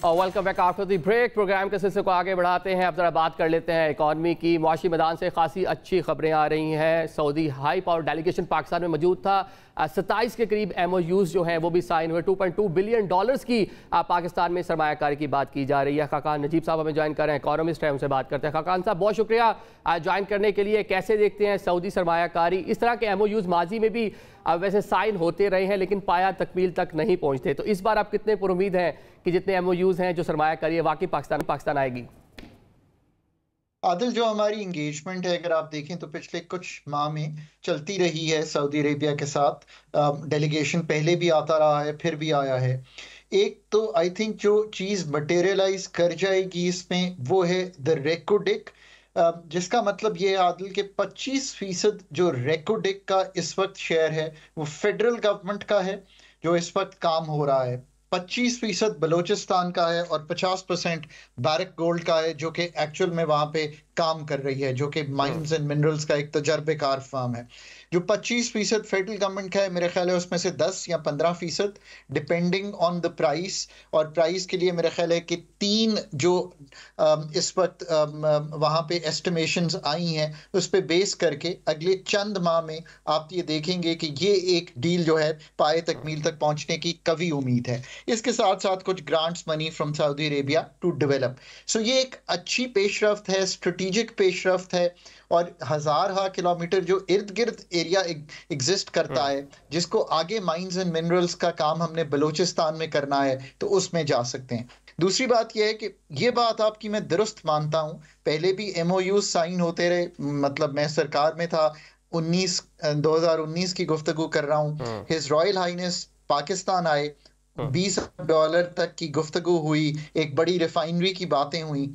Welcome back after the break. Programme के सिलसिले को आगे बढ़ाते हैं। अब जरा बात कर लेते हैं इकॉनमी की। मुआशी मैदान से खासी अच्छी खबरें आ रही हैं। Saudi high power delegation Pakistan में मौजूद था। 27 के करीब MOUs जो हैं वो भी साइन हुए। $2.2 बिलियन की पाकिस्तान में सरमायाकारी की बात की जा रही है। खाकान नजीब साहब हमें ज्वाइन कर रहे हैं, इकोनॉमिस्ट हैं, उनसे बात करते हैं। खाकान साहब बहुत शुक्रिया ज्वाइन करने के लिए। कैसे देखते हैं सऊदी सरमायाकारी? इस तरह के MOUs माजी में भी वैसे साइन होते रहे हैं लेकिन पाया तकमील तक नहीं पहुंचते, तो इस बार आप कितने पुरुमीद हैं कि जितने MOUs हैं जो सरमायाकारी है वाकई पाकिस्तान आएगी? आदिल, जो हमारी इंगेजमेंट है अगर आप देखें तो पिछले कुछ माह में चलती रही है सऊदी अरेबिया के साथ। डेलीगेशन पहले भी आता रहा है, फिर भी आया है। एक तो आई थिंक जो चीज़ मटेरियलाइज कर जाएगी इसमें वो है द रेकोडिक, जिसका मतलब ये आदिल के 25% जो रेकोडिक का इस वक्त शेयर है वो फेडरल गवर्नमेंट का है जो इस वक्त काम हो रहा है। 25% बलोचिस्तान का है और 50% बैरक गोल्ड का है जो कि एक्चुअल में वहां पे काम कर रही है, जो कि माइंस एंड मिनरल्स का एक तजर्बेकार फार्म है। जो 25% फेडरल गवर्नमेंट का है मेरे ख्याल है उसमें से 10 या 15% डिपेंडिंग ऑन द प्राइस, और प्राइस के लिए मेरे ख्याल है कि 3 जो इस वक्त वहाँ पे एस्टिमेशंस आई हैं उस पे बेस करके अगले चंद माह में आप ये देखेंगे कि ये एक डील जो है पाए तकमील तक पहुँचने की कवी उम्मीद है। इसके साथ साथ कुछ grants money from Saudi Arabia to develop. So ये एक अच्छी पेशरफ्त है, स्ट्रेटेजिक पेशरफ्त है, और हज़ार किलोमीटर जो इर्द गिर्द एरिया एग्जिस्ट करता है जिसको आगे माइंस एंड मिनरल्स का काम हमने बलूचिस्तान में करना है तो उसमें जा सकते हैं। दूसरी बात यह है कि ये बात आपकी मैं दुरुस्त मानता हूँ, पहले भी MOU साइन होते रहे। मतलब मैं सरकार में था 2019 की गुफ्तगू कर रहा हूँ। हिज रॉयल हाइनेस पाकिस्तान आए, $20 तक की गुफ्तगू हुई, एक बड़ी रिफाइनरी की बातें हुई।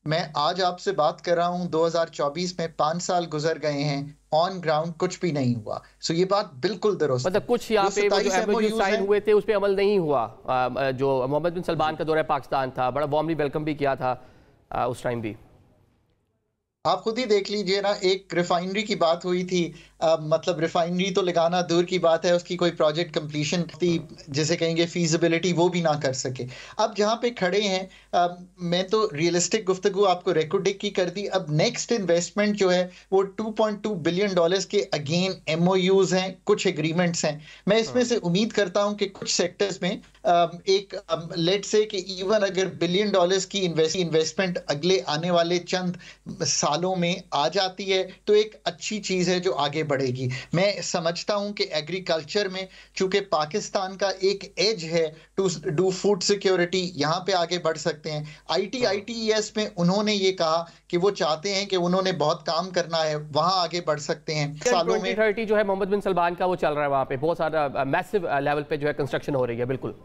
मैं आज आपसे बात कर रहा हूं 2024 में 5 साल गुजर गए हैं, ऑन ग्राउंड कुछ भी नहीं हुआ। सो ये बात बिल्कुल दुरुस्त। मतलब कुछ यहाँ पे वो जो MOU साइन हुए थे उस पे अमल नहीं हुआ। जो मोहम्मद बिन सलमान का दौरा पाकिस्तान था, बड़ा वार्मली वेलकम भी किया था उस टाइम भी। आप खुद ही देख लीजिए ना, एक रिफाइनरी की बात हुई थी, मतलब रिफाइनरी तो लगाना दूर की बात है, उसकी कोई प्रोजेक्ट कंप्लीशन थी जिसे कहेंगे फीजिबिलिटी वो भी ना कर सके। अब जहाँ पे खड़े हैं मैं तो रियलिस्टिक गुफ्तगू आपको रेकोडिक की कर दी। अब नेक्स्ट इन्वेस्टमेंट जो है वो $2.2 बिलियन के अगेन MOUs हैं, कुछ एग्रीमेंट्स हैं। मैं इसमें से उम्मीद करता हूँ कि कुछ सेक्टर्स में एक लेट से कि इवन अगर $1 बिलियन की इन्वेस्टमेंट अगले आने वाले चंद सालों में आ जाती है तो एक अच्छी चीज है जो आगे बढ़ेगी। मैं समझता हूं कि एग्रीकल्चर में चूंकि पाकिस्तान का एक एज है टू डू फूड सिक्योरिटी, यहां पे आगे बढ़ सकते हैं। ITES में उन्होंने ये कहा कि वो चाहते हैं कि उन्होंने बहुत काम करना है, वहां आगे बढ़ सकते हैं। सालों में 2030 जो है मोहम्मद बिन सलमान का वो चल रहा है, वहां पे बहुत सारा मैसिव लेवल पे जो है कंस्ट्रक्शन हो रही है। बिल्कुल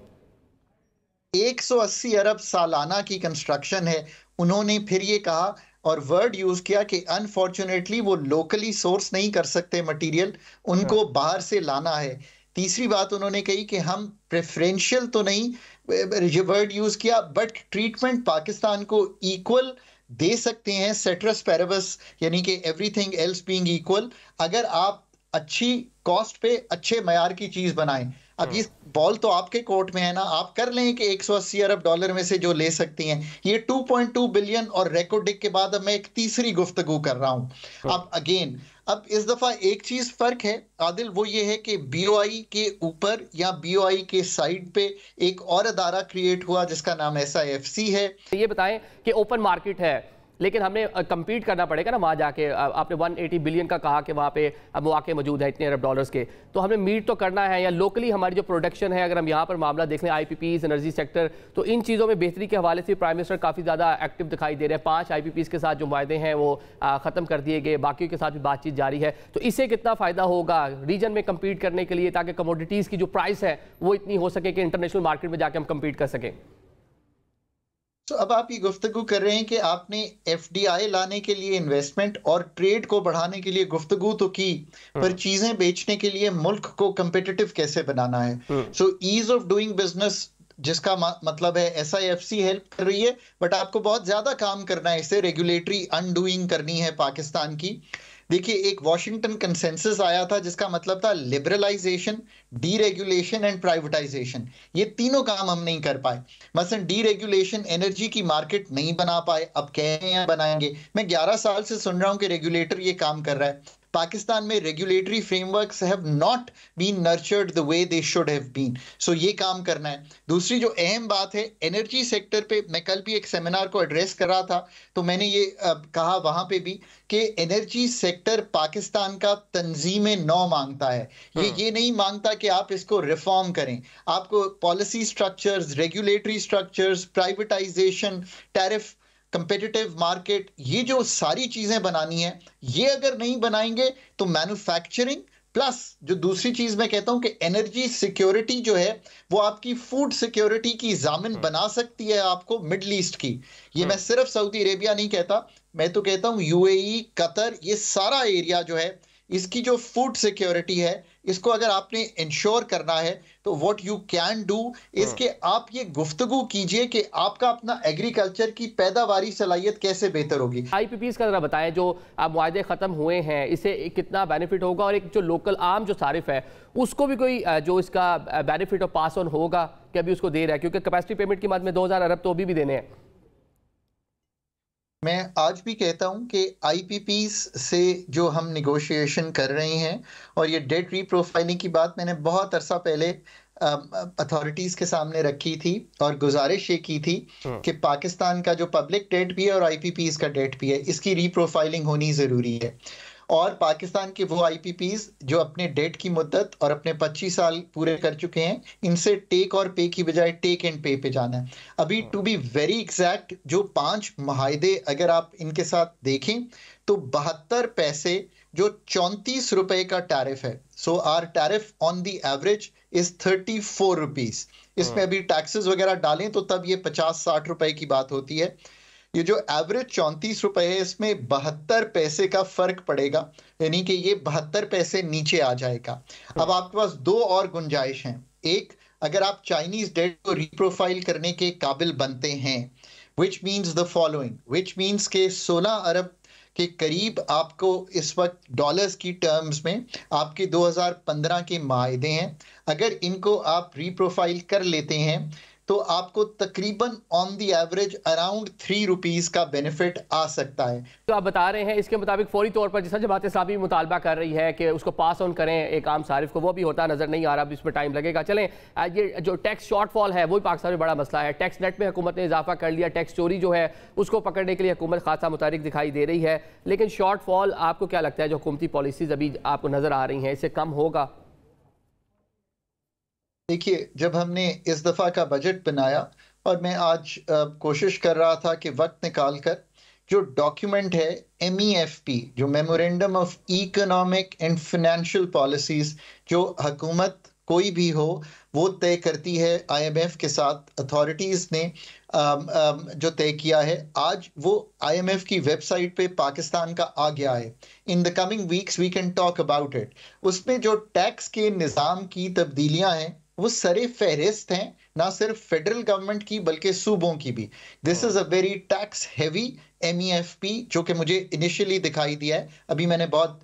180 अरब सालाना की कंस्ट्रक्शन है। उन्होंने फिर ये कहा और वर्ड यूज किया कि अनफॉर्चुनेटली वो लोकली सोर्स नहीं कर सकते मटेरियल, उनको बाहर से लाना है। तीसरी बात उन्होंने कही कि हम प्रेफरेंशियल तो नहीं, ये वर्ड यूज किया, बट ट्रीटमेंट पाकिस्तान को इक्वल दे सकते हैं, सेटरस पैरेबस, यानी कि एवरीथिंग एल्स बीइंग इक्वल, अगर आप अच्छी कॉस्ट पे अच्छे मयार की चीज बनाएं। अब ये बॉल तो आपके कोर्ट में है ना, आप कर लें कि $180 अरब में से जो ले सकती हैं। ये 2.2 बिलियन और रेकोडिक के बाद अब मैं एक तीसरी गुफ्तगू कर रहा हूं। अब अगेन अब इस दफा एक चीज फर्क है आदिल, वो ये है कि BOI के ऊपर या BOI के साइड पे एक और अदारा क्रिएट हुआ जिसका नाम SIFC है। ये बताएं कि ओपन मार्केट है लेकिन हमें कम्पीट करना पड़ेगा ना वहाँ जाके। आपने 180 बिलियन का कहा कि वहाँ पे अब मौके मौजूद है इतने अरब डॉलर्स के, तो हमें मीट तो करना है। या लोकली हमारी जो प्रोडक्शन है, अगर हम यहाँ पर मामला देख लें IPPs, एनर्जी सेक्टर, तो इन चीज़ों में बेहतरी के हवाले से प्राइम मिनिस्टर काफ़ी ज़्यादा एक्टिव दिखाई दे रहे हैं। 5 IPPs के साथ जो वायदे हैं वो ख़त्म कर दिए गए, बाकियों के साथ भी बातचीत जारी है। तो इससे कितना फ़ायदा होगा रीजन में कम्पीट करने के लिए, ताकि कमोडिटीज़ की जो प्राइस है वो इतनी हो सके कि इंटरनेशनल मार्केट में जाके हम कम्पीट कर सकें? तो अब आप ये गुफ्तगू कर रहे हैं कि आपने FDI लाने के लिए इन्वेस्टमेंट और ट्रेड को बढ़ाने के लिए गुफ्तगू तो की, पर चीजें बेचने के लिए मुल्क को कंपेटिटिव कैसे बनाना है। So ease of doing business, जिसका मतलब है SIFC हेल्प कर रही है, बट आपको बहुत ज्यादा काम करना है, इसे रेगुलेटरी अनडूइंग करनी है पाकिस्तान की। देखिए, एक वॉशिंगटन कंसेंसस आया था जिसका मतलब था लिबरलाइजेशन, डीरेगुलेशन एंड प्राइवेटाइजेशन। ये तीनों काम हम नहीं कर पाए। मसलन डीरेगुलेशन, एनर्जी की मार्केट नहीं बना पाए, अब कह रहे हैं बनाएंगे। मैं 11 साल से सुन रहा हूं कि रेगुलेटर ये काम कर रहा है। पाकिस्तान में regulatory frameworks have not been nurtured the way they should have been. So ये काम करना है। दूसरी जो अहम बात है, एनर्जी सेक्टर पे मैं कल भी एक सेमिनार को एड्रेस कर रहा था, तो मैंने ये कहा वहां पे भी कि एनर्जी सेक्टर पाकिस्तान का तंजीम नौ मांगता है। ये नहीं मांगता कि आप इसको रिफॉर्म करें। आपको policy structures, regulatory structures, privatisation, tariff, competitive market, ये जो सारी चीजें बनानी है, ये अगर नहीं बनाएंगे तो मैन्युफैक्चरिंग प्लस जो दूसरी चीज मैं कहता हूं कि एनर्जी सिक्योरिटी जो है वो आपकी फूड सिक्योरिटी की जामिन बना सकती है आपको मिडल ईस्ट की। ये मैं सिर्फ सऊदी अरेबिया नहीं कहता, मैं तो कहता हूं UAE, कतर, ये सारा एरिया जो है, इसकी जो फूड सिक्योरिटी है, इसको अगर आपने इंश्योर करना है तो व्हाट यू कैन डू इसके आप ये गुफ्तगू कीजिए कि आपका अपना एग्रीकल्चर की पैदावारी सलाहियत कैसे बेहतर होगी। IPPs का जरा बताएं, जो मुआहदे खत्म हुए हैं, इससे कितना बेनिफिट होगा, और एक जो लोकल आम जो सारिफ है उसको भी कोई जो इसका बेनिफिट और पास ऑन होगा कि अभी उसको दे रहा है, क्योंकि कैपेसिटी पेमेंट की मद में 2000 अरब तो अभी भी देने हैं। मैं आज भी कहता हूं कि IPPs से जो हम निगोशिएशन कर रहे हैं, और ये डेट रीप्रोफाइलिंग की बात मैंने बहुत अरसा पहले अथॉरिटीज के सामने रखी थी और गुजारिश ये की थी कि पाकिस्तान का जो पब्लिक डेट भी है और IPPs का डेट भी है, इसकी रीप्रोफाइलिंग होनी ज़रूरी है। और पाकिस्तान के वो IPPs जो अपने डेट की मुद्दत और अपने 25 साल पूरे कर चुके हैं, इनसे टेक और पे की बजाय टेक एंड पे पे जाना है। अभी टू बी वेरी एग्जैक्ट जो 5 मुआहदे अगर आप इनके साथ देखें तो 72 पैसे जो 34 रुपए का टैरिफ है। So our tariff on the average is 34 rupees. इसमें अभी टैक्सेस वगैरह डालें तो तब ये 50-60 रुपए की बात होती है। ये जो एवरेज 34 रुपए है, इसमें 72 पैसे का फर्क पड़ेगा, यानी कि ये 72 पैसे नीचे आ जाएगा। अब आपके पास 2 और गुंजाइश हैं। एक, अगर आप चाइनीज डेट को रीप्रोफाइल करने के काबिल बनते हैं, which means the following, which means के 16 अरब के करीब आपको इस वक्त डॉलर्स की टर्म्स में आपके 2015 के माहदे हैं, अगर इनको आप रीप्रोफाइल कर लेते हैं तो आपको तकरीबन on the average around 3 rupees का बेनिफिट आ सकता है। तो आप बता रहे हैं इसके मुताबिक फौरी तौर पर जिस जमात इस्लामी मुतालबा कर रही है कि उसको पास ऑन करें एक आम सारिफ को, वो भी होता नजर नहीं आ रहा, इसमें टाइम लगेगा। चलें, ये जो टैक्स शॉर्टफॉल है वही पाकिस्तान में बड़ा मसला है। टैक्स नेट में हुकूमत ने इजाफा कर लिया, टैक्स चोरी जो है उसको पकड़ने के लिए हुकूमत खासा मुतहरिक दिखाई दे रही है, लेकिन शॉर्टफॉल आपको क्या लगता है जो हुकूमती पॉलिसीज अभी आपको नजर आ रही हैं, इससे कम होगा? देखिए, जब हमने इस दफ़ा का बजट बनाया और मैं आज कोशिश कर रहा था कि वक्त निकाल कर जो डॉक्यूमेंट है MEFP, जो memorandum of economic and financial policies, जो हुकूमत कोई भी हो वो तय करती है IMF के साथ, अथॉरिटीज़ ने जो तय किया है, आज वो IMF की वेबसाइट पे पाकिस्तान का आ गया है। In the coming weeks we can talk about it. उसमें जो टैक्स के निज़ाम की तब्दीलियां हैं वो सरे फहरिस्त हैं, ना सिर्फ फेडरल गवर्नमेंट की बल्कि सूबों की भी। This is a very tax heavy MEFP जो कि मुझे इनिशियली दिखाई दिया है। अभी मैंने बहुत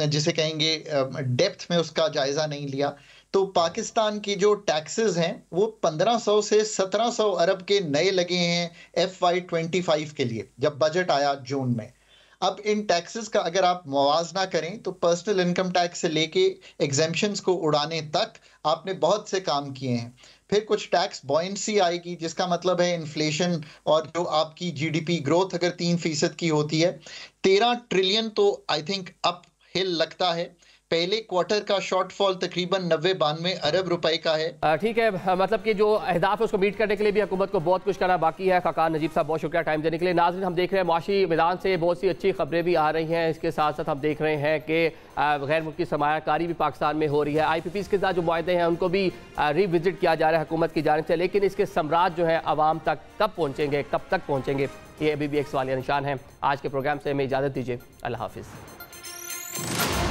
जिसे कहेंगे डेप्थ में उसका जायजा नहीं लिया। तो पाकिस्तान की जो टैक्सेस हैं वो 1500 से 1700 अरब के नए लगे हैं FY25 के लिए, जब बजट आया जून में। अब इन टैक्सेस का अगर आप मुवाजना करें तो पर्सनल इनकम टैक्स से लेके एग्जेम्पशंस को उड़ाने तक आपने बहुत से काम किए हैं। फिर कुछ टैक्स बॉयंसी आएगी, जिसका मतलब है इन्फ्लेशन और जो आपकी जीडीपी ग्रोथ अगर 3% की होती है, 13 ट्रिलियन तो आई थिंक अप हिल लगता है। पहले क्वार्टर का शॉर्टफॉल तकरीबन 90-92 अरब रुपए का है। ठीक है, मतलब कि जो अहदाफ है उसको मीट करने के लिए भी हुकूमत को बहुत कुछ करना बाकी है। खाकान नजीब साहब, बहुत शुक्रिया टाइम देने के लिए। नाज़रीन, हम देख रहे हैं माशी मैदान से बहुत सी अच्छी खबरें भी आ रही हैं। इसके साथ साथ हम देख रहे हैं कि गैर मुल्की सरमायाकारी भी पाकिस्तान में हो रही है। IPPs के साथ जो मुआहदे हैं उनको भी रिविजिट किया जा रहा है हुकूमत की जानिब से, लेकिन इसके समराज जो है आवाम तक कब पहुँचेंगे, कब तक पहुँचेंगे, ये अभी भी एक सवालिया निशान है। आज के प्रोग्राम से हमें इजाज़त दीजिए। अल्लाह हाफिज़।